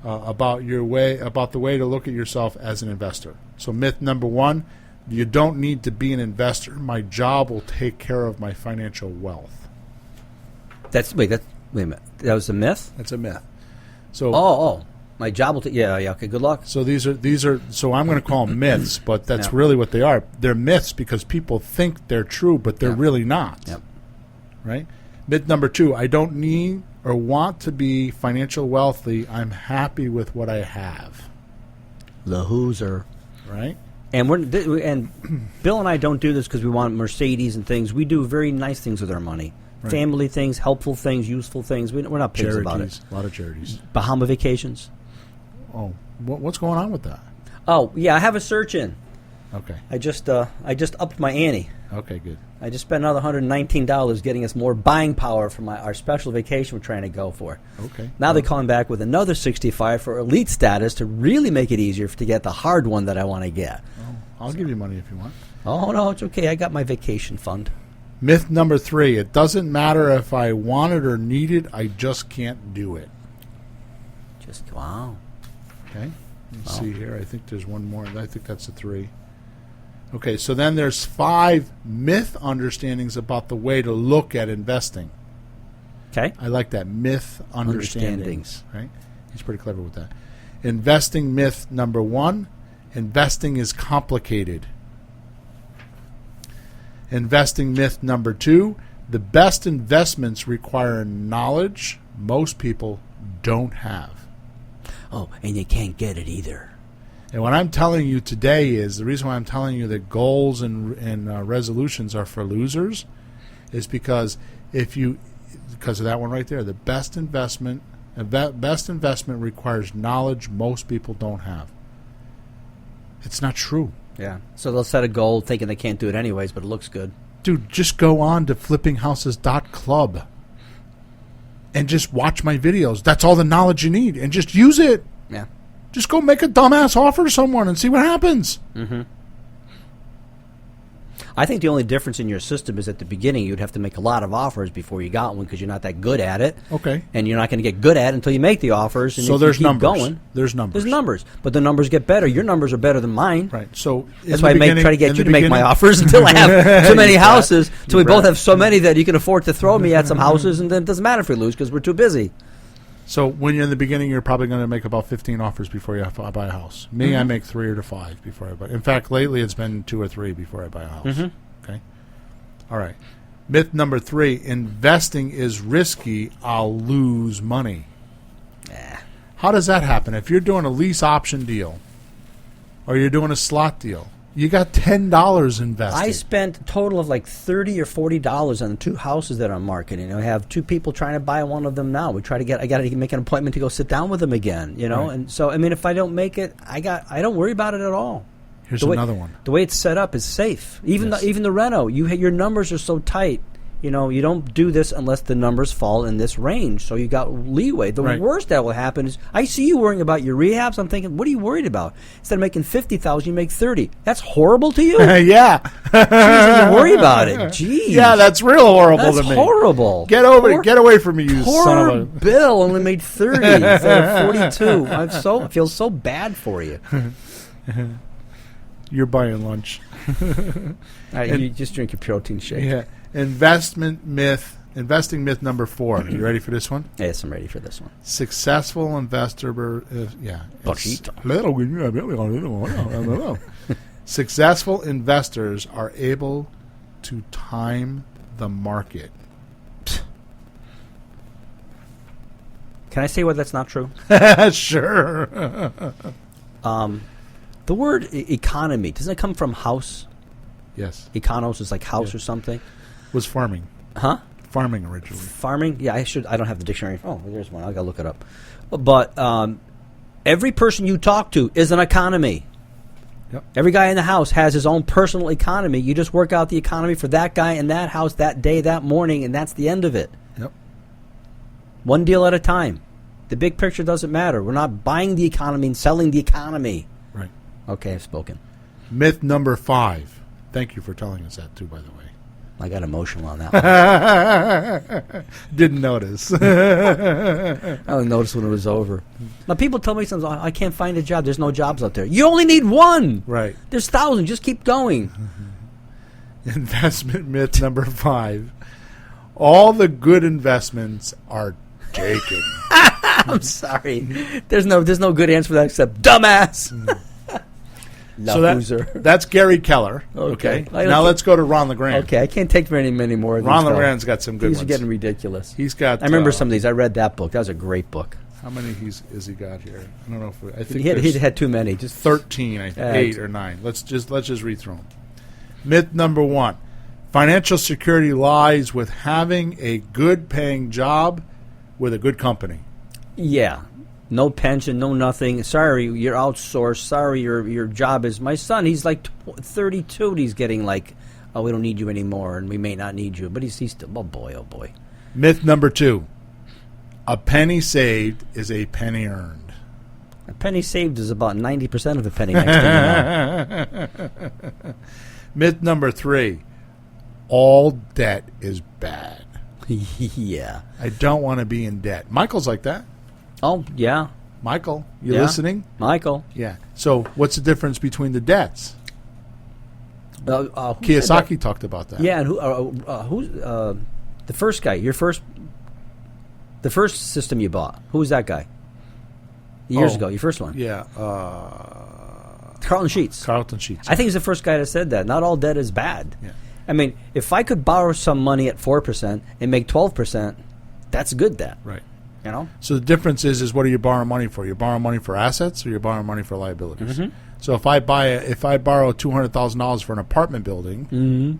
About the way to look at yourself as an investor. So myth number 1, you don't need to be an investor. My job will take care of my financial wealth. Wait a minute. That was a myth? That's a myth. So my job will take. Yeah. Okay. Good luck. So these are. So I'm going to call them myths, but that's really what they are. They're myths because people think they're true, but they're really not. Yep. Right. Myth number 2: I don't need or want to be financial wealthy. I'm happy with what I have. The hooser. Right. And Bill and I don't do this because we want Mercedes and things. We do very nice things with our money. Right. Family things, helpful things, useful things. We're not pigs about it. A lot of charities. Bahama vacations. Oh, what's going on with that? Oh, yeah, I have a search in. Okay. I just upped my ante. Okay, good. I just spent another $119 getting us more buying power for our special vacation we're trying to go for. Okay. Now they're calling back with another $65 for elite status to really make it easier to get the hard one that I want to get. I'll give you money if you want. Oh, no, it's okay. I got my vacation fund. Myth number 3, it doesn't matter if I want it or need it, I just can't do it. Wow. Okay. Let's see here. I think there's one more. I think that's a 3. Okay, so then there's 5 myth understandings about the way to look at investing. Okay. I like that. Myth understandings. Right? He's pretty clever with that. Investing myth number 1, investing is complicated. Investing myth number 2, the best investments require knowledge most people don't have. Oh, and you can't get it either. And what I'm telling you today is, the reason why I'm telling you that goals and resolutions are for losers is because because of that one right there, the best investment requires knowledge most people don't have. It's not true. Yeah. So they'll set a goal thinking they can't do it anyways, but it looks good. Dude, just go on to flippinghouses.club and just watch my videos. That's all the knowledge you need, and just use it. Yeah. Just go make a dumbass offer to someone and see what happens. Mm-hmm. I think the only difference in your system is at the beginning you'd have to make a lot of offers before you got one because you're not that good at it. Okay. And you're not going to get good at it until you make the offers. And so if there's you keep numbers. Going, there's numbers. There's numbers. But the numbers get better. Your numbers are better than mine. Right. So that's why I try to get you to make my offers until I have so many houses. Until we both have so many that you can afford to throw me at some houses, and then it doesn't matter if we lose because we're too busy. So when you're in the beginning, you're probably going to make about 15 offers before you buy a house. Me, I make 3 or 5 before I buy. In fact, lately it's been 2 or 3 before I buy a house. Mm-hmm. Okay. All right. Myth number 3: investing is risky. I'll lose money. How does that happen? If you're doing a lease option deal or you're doing a slot deal, you got $10 invested. I spent a total of like $30 or $40 on the 2 houses that I'm marketing. I have 2 people trying to buy one of them now. I got to make an appointment to go sit down with them again. Right. And so I mean, if I don't make it, I don't worry about it at all. Here's another one. The way it's set up is safe. Even the reno, your numbers are so tight. You don't do this unless the numbers fall in this range. So you got leeway. The worst that will happen is I see you worrying about your rehabs. I'm thinking, what are you worried about? Instead of making $50,000, you make $30,000. That's horrible to you. Yeah. Jeez, you worry about it. Jeez. Yeah, that's real horrible to me. That's horrible. Get away from me, you son of a. Bill only made $30 instead of $42. I feel so bad for you. You're buying lunch. You just drink your protein shake. Yeah. Investing myth number 4. You ready for this one? Yes, I'm ready for this one. Successful investor. Successful investors are able to time the market. Can I say why that's not true? Sure. The word economy, doesn't it come from house? Yes. Econos is like house or something. Was farming. Huh? Farming originally. Farming? Yeah, I don't have the dictionary. Oh, there's one. I got to look it up. But every person you talk to is an economy. Yep. Every guy in the house has his own personal economy. You just work out the economy for that guy in that house that day, that morning, and that's the end of it. Yep. One deal at a time. The big picture doesn't matter. We're not buying the economy and selling the economy. Right. Okay, I've spoken. Myth number 5. Thank you for telling us that, too, by the way. I got emotional on that one. Didn't notice. I only noticed when it was over. Now, people tell me sometimes, I can't find a job. There's no jobs out there. You only need one. Right. There's thousands. Just keep going. Investment myth number 5. All the good investments are taken. I'm sorry. There's no good answer for that except dumbass. So that's Gary Keller. Okay. Now let's go to Ron LeGrand. Okay, I can't take many more of these. Ron LeGrand's got some good ones. These are getting ridiculous. He's got. I remember some of these. I read that book. That was a great book. How many has he got here? I don't know if I think he had too many. Just 13. I think 8 or 9. Let's just read through them. Myth number 1: financial security lies with having a good paying job with a good company. Yeah. No pension, no nothing. Sorry, you're outsourced. Sorry, your job is... My son, he's like 32, and he's getting like, oh, we don't need you anymore, and we may not need you. But he's still... Oh, boy. Myth number 2: a penny saved is a penny earned. A penny saved is about 90% of a penny next thing you know. Myth number 3: all debt is bad. Yeah. I don't want to be in debt. Michael's like that. Oh, yeah. Michael, you listening? Michael. Yeah. So what's the difference between the debts? Kiyosaki talked about that. Yeah, and who's the first guy? The first system you bought. Who was that guy? Years ago, your first one. Yeah. Carlton Sheets. I think he's the first guy that said that. Not all debt is bad. Yeah. I mean, if I could borrow some money at 4% and make 12%, that's good debt. Right. You know? So the difference is what are you borrowing money for? You're borrowing money for assets or you're borrowing money for liabilities? Mm-hmm. So if I borrow $200,000 for an apartment building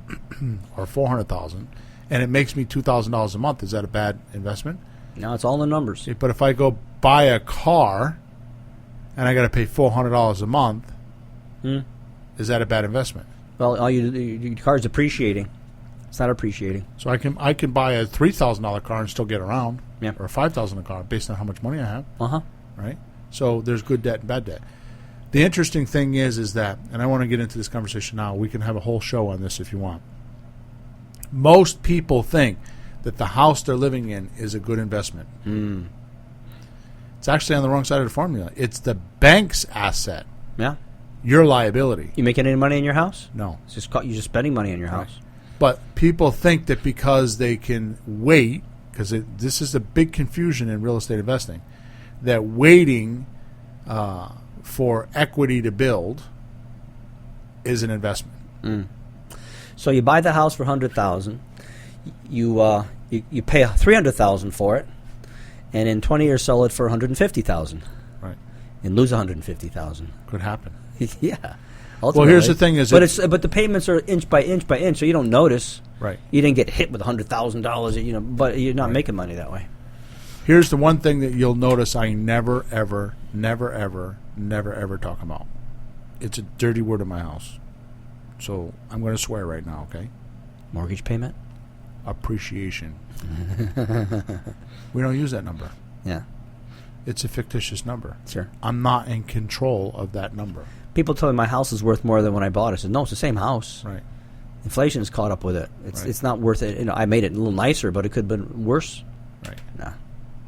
or $400,000 and it makes me $2,000 a month, is that a bad investment? No, it's all the numbers. But if I go buy a car and I got to pay $400 a month, is that a bad investment? Well, your car's appreciating. It's not appreciating. So I can buy a $3,000 car and still get around, yeah, or a $5,000 car based on how much money I have. Right. So there's good debt and bad debt. The interesting thing is that, and I want to get into this conversation now. We can have a whole show on this if you want. Most people think that the house they're living in is a good investment. It's actually on the wrong side of the formula. It's the bank's asset. Yeah. Your liability. You making any money in your house? No. It's just you're just spending money in your house. But people think that because they can wait, because this is a big confusion in real estate investing, that waiting for equity to build is an investment. So you buy the house for $100,000, you pay $300,000 for it, and in 20 years sell it for $150,000 Right. and lose $150,000. Could happen. Yeah. Well, here's the thing: but the payments are inch by inch by inch, so you don't notice. Right. You didn't get hit with $100,000, but you're not making money that way. Here's the one thing that you'll notice: I never, ever, never, ever, never, ever talk about. It's a dirty word in my house, so I'm going to swear right now. Okay. Mortgage payment. Appreciation. We don't use that number. Yeah. It's a fictitious number. Sure. I'm not in control of that number. People tell me my house is worth more than when I bought it. I said, no, it's the same house. Right. Inflation has caught up with it. It's not worth it. I made it a little nicer, but it could have been worse. Right. Nah.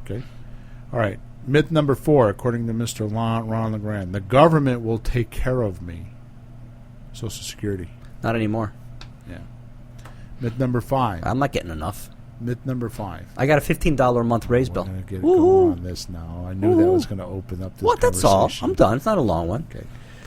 Okay. All right. Myth number 4, according to Mr. Ron LeGrand, the government will take care of me. Social Security. Not anymore. Yeah. Myth number 5. I'm not getting enough. Myth number 5. I got a $15 a month raise bill. We're going to get going on this now. I knew that was going to open up this What? That's all. conversation. I'm done. It's not a long one. Okay.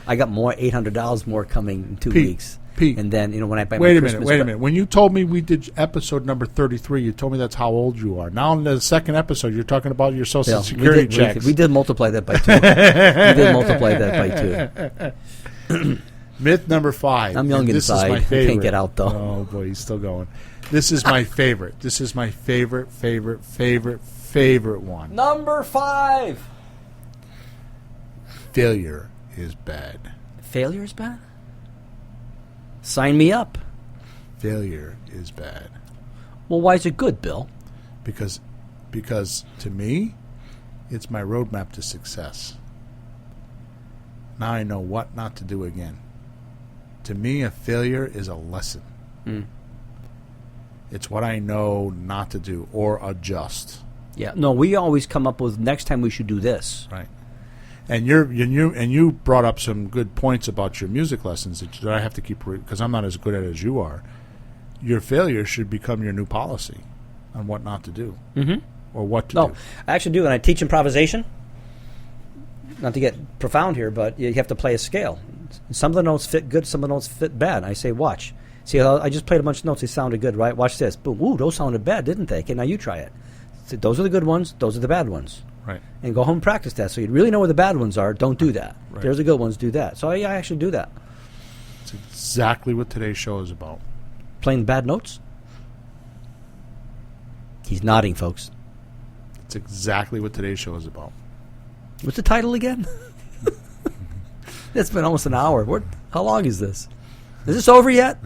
I got more $800 more coming in 2 weeks. Pete. And then when I buy Wait my a Christmas minute. When you told me we did episode number 33, you told me that's how old you are. Now in the second episode, you're talking about your Social Bill, Security checks. we did multiply that by 2. We did multiply that by 2. Myth number 5. I'm young and this inside. Is my I favorite. can't get out, though. Oh, boy, he's still going. This is my favorite. This is my favorite one. Number 5. Failure is bad. Failure is bad? Sign me up. Failure is bad. Well, why is it good, Bill? Because to me, it's my roadmap to success. Now I know what not to do again. To me, a failure is a lesson. It's what I know not to do or adjust. Yeah. No, we always come up with next time we should do this. Right. And you brought up some good points about your music lessons that I have to keep, because I'm not as good at it as you are. Your failure should become your new policy on what not to do or what to do. I actually do, and I teach improvisation. Not to get profound here, but you have to play a scale. Some of the notes fit good, some of the notes fit bad. I say, watch. See, I just played a bunch of notes. They sounded good, right? Watch this. Boom. Ooh, those sounded bad, didn't they? Okay, now you try it. So those are the good ones. Those are the bad ones. Right. And go home and practice that. So you really know where the bad ones are. Don't do that. Right. There's the good ones. Do that. So I actually do that. It's exactly what today's show is about. Playing bad notes? He's nodding, folks. It's exactly what today's show is about. What's the title again? It's been almost an hour. How long is this? Is this over yet?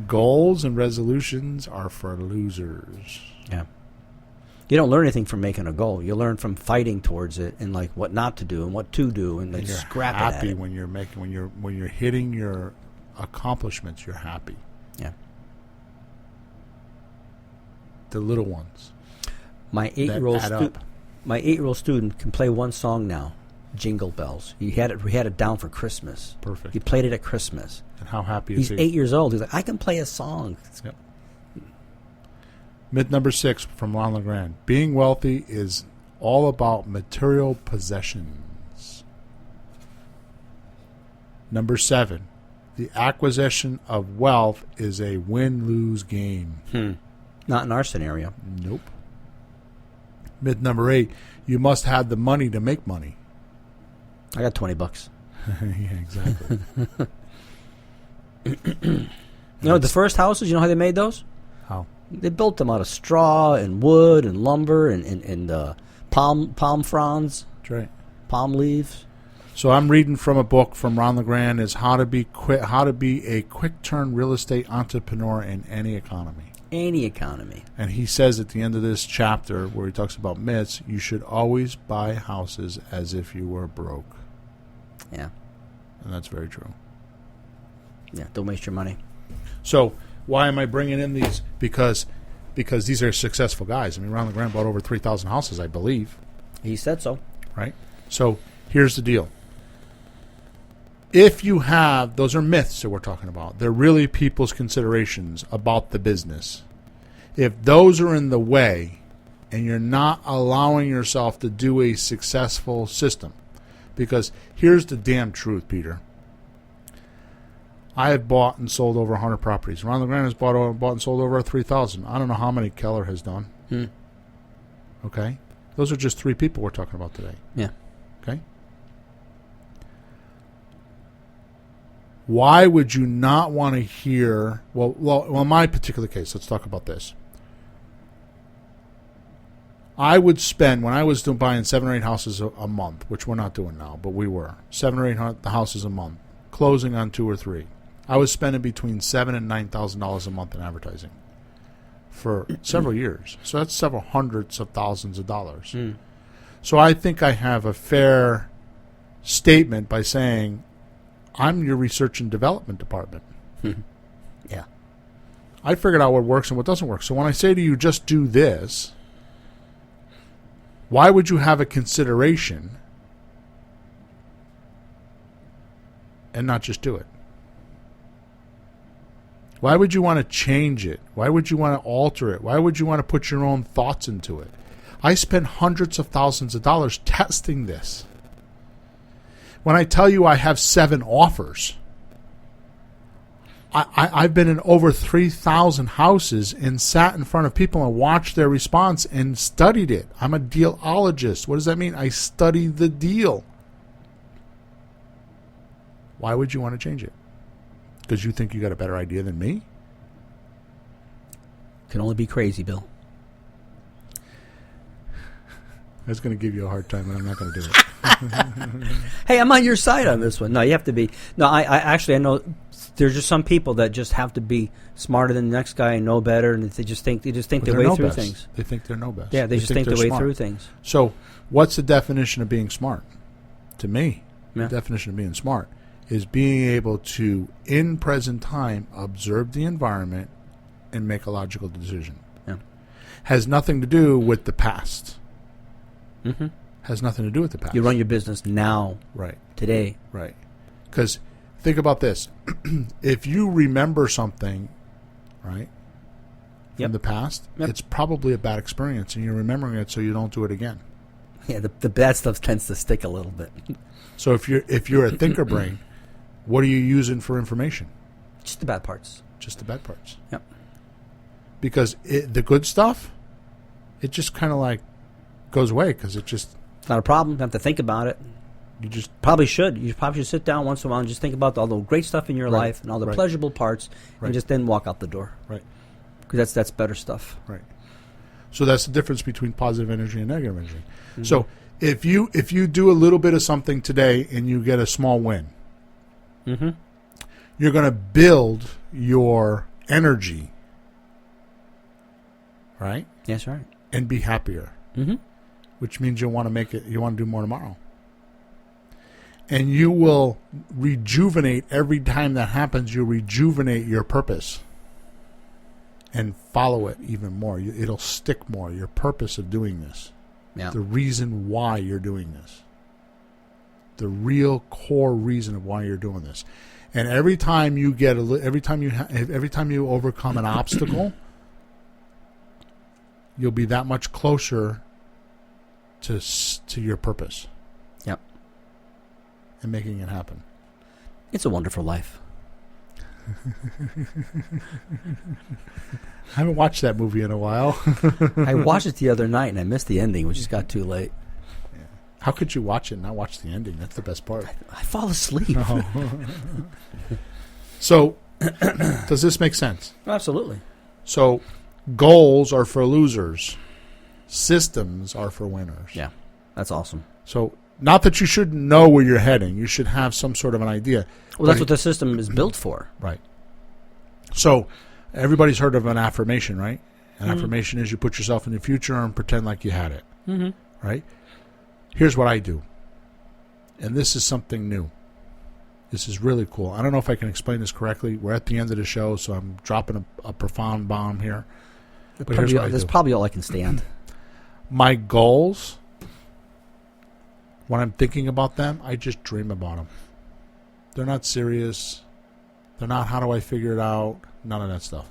Goals and resolutions are for losers. Yeah. You don't learn anything from making a goal. You learn from fighting towards it and like what not to do and what to do and then You're scrapping happy at it. when you're hitting your accomplishments. You're happy. Yeah. The little ones. My 8-year-old student can play one song now, Jingle Bells. We had it down for Christmas. Perfect. He played it at Christmas. And how happy is He's he? 8 years old. He's like, I can play a song. Yep. Myth number 6 from Ron LeGrand. Being wealthy is all about material possessions. Number 7. The acquisition of wealth is a win-lose game. Not in our scenario. Nope. Myth number 8. You must have the money to make money. I got $20. Yeah, exactly. You know, the first houses, you know how they made those? How? They built them out of straw and wood and lumber and palm fronds, That's right. palm leaves. So I'm reading from a book from Ron LeGrand is how to be a quick turn real estate entrepreneur in any economy. Any economy. And he says at the end of this chapter where he talks about myths, you should always buy houses as if you were broke. Yeah. And that's very true. Yeah, don't waste your money. So why am I bringing in these? Because these are successful guys. I mean, Ron LeGrand bought over 3,000 houses, I believe. He said so. Right? So here's the deal. If you have, those are myths that we're talking about. They're really people's considerations about the business. If those are in the way and you're not allowing yourself to do a successful system, because here's the damn truth, Peter. I have bought and sold over 100 properties. Ron LeGrand has bought and sold over 3,000. I don't know how many Keller has done. Okay? Those are just 3 people we're talking about today. Yeah. Okay? Why would you not want to hear... Well, in my particular case, let's talk about this. I would spend, when I was buying 7 or 8 houses a month, which we're not doing now, but we were, 7 or 8 houses a month, closing on 2 or 3. I was spending between $7,000 and $9,000 a month in advertising for several years. So that's several hundreds of thousands of dollars. Mm. So I think I have a fair statement by saying, I'm your research and development department. Yeah. I figured out what works and what doesn't work. So when I say to you, just do this, why would you have a consideration and not just do it? Why would you want to change it? Why would you want to alter it? Why would you want to put your own thoughts into it? I spent hundreds of thousands of dollars testing this. When I tell you I have 7 offers, I've been in over 3,000 houses and sat in front of people and watched their response and studied it. I'm a dealologist. What does that mean? I study the deal. Why would you want to change it? Because you think you got a better idea than me? Can only be crazy, Bill. I was going to give you a hard time, but I'm not going to do it. Hey, I'm on your side on this one. No, you have to be. No, I actually, I know there's just some people that just have to be smarter than the next guy and know better, and they just think their way through things. They think they're no best. Yeah, they just think their way smart. through things. So, what's the definition of being smart? To me, Yeah. the definition of being smart is being able to, in present time, observe the environment and make a logical decision. Yeah. Has nothing to do with the past. Mm-hmm. Has nothing to do with the past. You run your business now, right, today. right. Because think about this: if you remember something, right, from the past, it's probably a bad experience, and you're remembering it so you don't do it again. Yeah, the bad stuff tends to stick a little bit. So if you're a thinker brain, what are you using for information? Just the bad parts. Just the bad parts. Yep. Because the good stuff, it just kind of like goes away because it just... It's not a problem. You don't have to think about it. You just... Probably should. You probably should sit down once in a while and just think about all the great stuff in your life and all the pleasurable parts and just then walk out the door. Right. Because that's better stuff. Right. So that's the difference between positive energy and negative energy. Mm-hmm. So if you do a little bit of something today and you get a small win, mm-hmm. you're going to build your energy, right? That's right. And be happier. Mm-hmm. Which means you want to do more tomorrow. And you will rejuvenate every time that happens. You rejuvenate your purpose and follow it even more. It'll stick more. Your purpose of doing this, the reason why you're doing this, the real core reason of why you're doing this. And every time you every time you overcome an obstacle, you'll be that much closer to your purpose. Yep. And making it happen. It's a wonderful life. I haven't watched that movie in a while. I watched it the other night and I missed the ending, which just got too late. Yeah. How could you watch it and not watch the ending? That's the best part. I fall asleep. Oh. So, does this make sense? Absolutely. So, goals are for losers. Systems are for winners. Yeah, that's awesome. So, not that you shouldn't know where you're heading. You should have some sort of an idea. Well, that's what the system is built for. Right. So, everybody's heard of an affirmation, right? An affirmation is you put yourself in the future and pretend like you had it. Mm-hmm. Right? Here's what I do. And this is something new. This is really cool. I don't know if I can explain this correctly. We're at the end of the show, so I'm dropping a profound bomb here. But here's what I do. That's probably all I can stand. My goals, when I'm thinking about them, I just dream about them. They're not serious. They're not how do I figure it out. None of that stuff.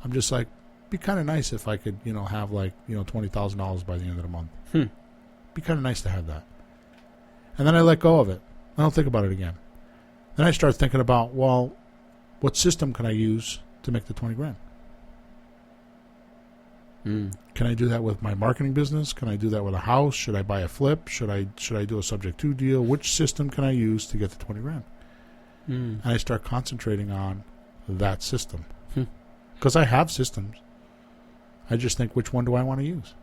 I'm just like, be kind of nice if I could, have $20,000 by the end of the month. Be kind of nice to have that. And then I let go of it. I don't think about it again. Then I start thinking about, well, what system can I use to make the 20 grand? Can I do that with my marketing business? Can I do that with a house? Should I buy a flip? Should I do a subject to deal? Which system can I use to get to 20 grand? And I start concentrating on that system. Because I have systems. I just think, which one do I want to use?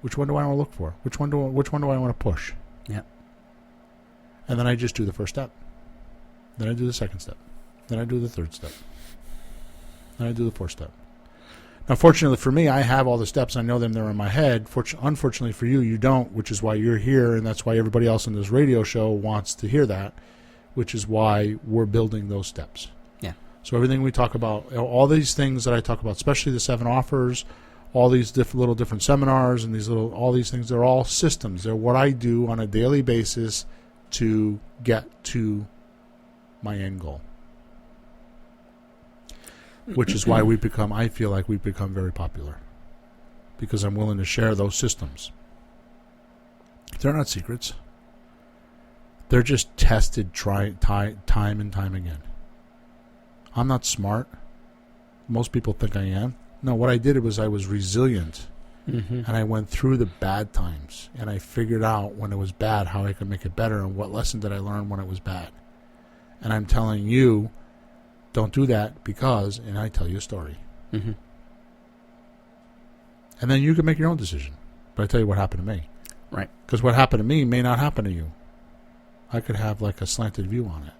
Which one do I want to look for? Which one do I want to push? Yeah. And then I just do the first step. Then I do the second step. Then I do the third step. Then I do the fourth step. Now, fortunately for me, I have all the steps. I know them. They're in my head. Unfortunately for you, you don't, which is why you're here, and that's why everybody else on this radio show wants to hear that, which is why we're building those steps. Yeah. So everything we talk about, all these things that I talk about, especially the 7 offers, all these different seminars and all these things, they're all systems. They're what I do on a daily basis to get to my end goal. Which is why I feel like we've become very popular. Because I'm willing to share those systems. They're not secrets. They're just tested time and time again. I'm not smart. Most people think I am. No, what I did was I was resilient. And I went through the bad times. And I figured out when it was bad how I could make it better and what lesson did I learn when it was bad. And I'm telling you, don't do that because, and I tell you a story. And then you can make your own decision. But I tell you what happened to me. Right. Because what happened to me may not happen to you. I could have like a slanted view on it.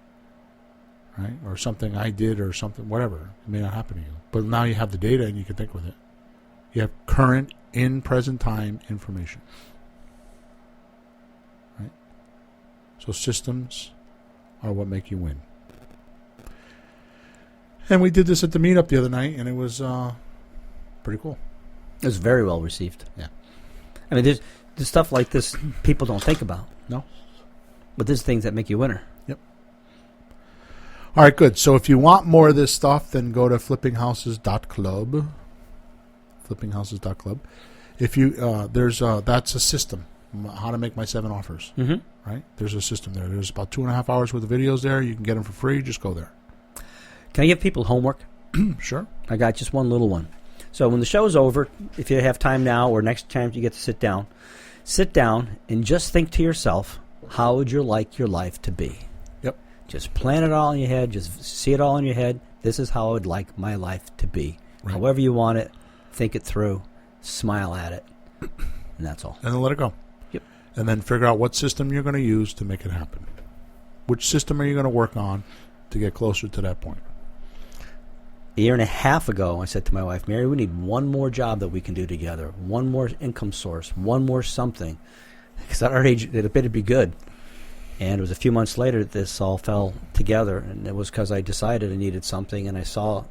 Right? Or something I did or something, whatever. It may not happen to you. But now you have the data and you can think with it. You have current, in present time information. Right? So systems are what make you win. And we did this at the meetup the other night, and it was pretty cool. It was very well received. Yeah. I mean, there's stuff like this people don't think about. No. But there's things that make you a winner. Yep. All right, good. So if you want more of this stuff, then go to flippinghouses.club. Flippinghouses.club. If you that's a system. How to make my 7 offers. Right? There's a system there. There's about 2.5 hours worth of videos there. You can get them for free. Just go there. Can I give people homework? Sure. I got just one little one. So when the show's over, if you have time now or next time you get to sit down and just think to yourself, how would you like your life to be? Yep. Just plan it all in your head. Just see it all in your head. This is how I would like my life to be. Right. However you want it, think it through, smile at it, and that's all. And then let it go. Yep. And then figure out what system you're going to use to make it happen. Which system are you going to work on to get closer to that point? A year and a half ago, I said to my wife, Mary, we need one more job that we can do together, one more income source, one more something. Because at our age, it better be good. And it was a few months later that this all fell together, and it was because I decided I needed something, and I saw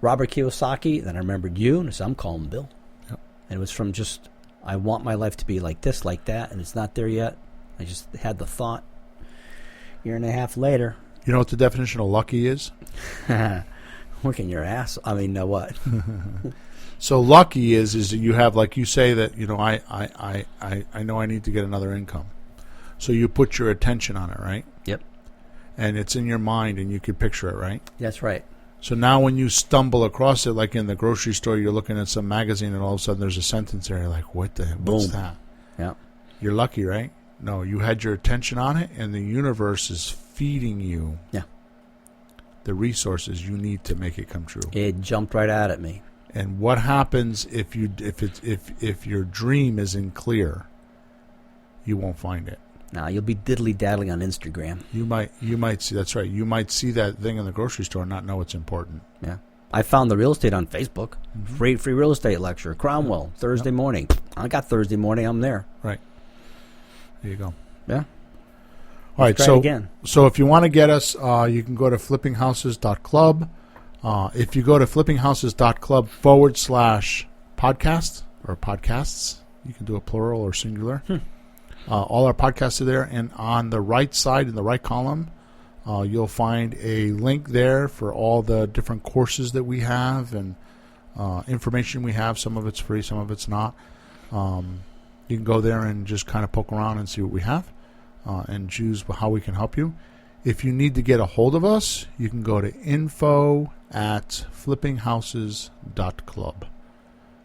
Robert Kiyosaki, then I remembered you, and I said, I'm calling Bill. Yep. And it was from just, I want my life to be like this, like that, and it's not there yet. I just had the thought. A year and a half later. You know what the definition of lucky is? Working your ass. I mean, what? So lucky is that you have, like you say, that I know I need to get another income. So you put your attention on it, right? Yep. And it's in your mind, and you can picture it, right? That's right. So now when you stumble across it, like in the grocery store, you're looking at some magazine, and all of a sudden there's a sentence there, you're like, what's Boom. that? Yeah. You're lucky, right? No, you had your attention on it, and the universe is feeding you the resources you need to make it come true. It jumped right out at me. And what happens if your dream isn't clear? You won't find it. Now you'll be diddly daddling on Instagram. You might see, that's right. You might see that thing in the grocery store and not know it's important. Yeah. I found the real estate on Facebook. Free real estate lecture. Cromwell, Thursday morning. I got Thursday morning. I'm there. Right. There you go. Yeah. All right. Try it again. So if you want to get us, you can go to flippinghouses.club. If you go to flippinghouses.club/podcast or podcasts, you can do a plural or singular. All our podcasts are there, and on the right side, in the right column, you'll find a link there for all the different courses that we have and information we have. Some of it's free, some of it's not. You can go there and just kind of poke around and see what we have and choose how we can help you. If you need to get a hold of us, you can go to info@flippinghouses.club.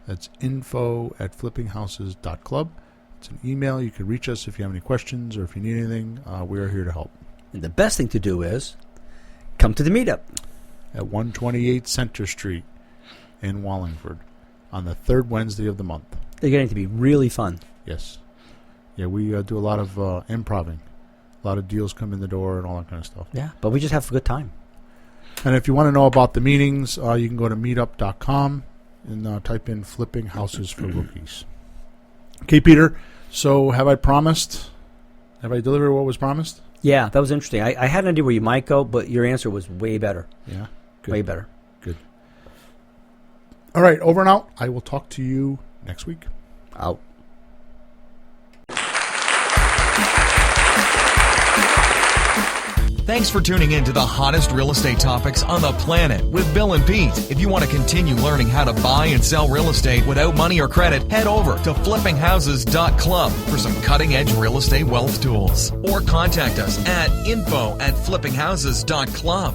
That's info@flippinghouses.club. It's an email. You can reach us if you have any questions or if you need anything. We are here to help. And the best thing to do is come to the meetup. At 128 Center Street in Wallingford on the third Wednesday of the month. They're getting to be really fun. Yes. Yeah, we do a lot of improving. A lot of deals come in the door and all that kind of stuff. Yeah, but we just have a good time. And if you want to know about the meetings, you can go to meetup.com and type in Flipping Houses for Rookies. Okay, Peter, so have I promised? Have I delivered what was promised? Yeah, that was interesting. I had an idea where you might go, but your answer was way better. Yeah? Good. Way better. Good. All right, over and out. I will talk to you next week. Out. Thanks for tuning in to the hottest real estate topics on the planet with Bill and Pete. If you want to continue learning how to buy and sell real estate without money or credit, head over to flippinghouses.club for some cutting-edge real estate wealth tools. Or contact us at info@flippinghouses.club.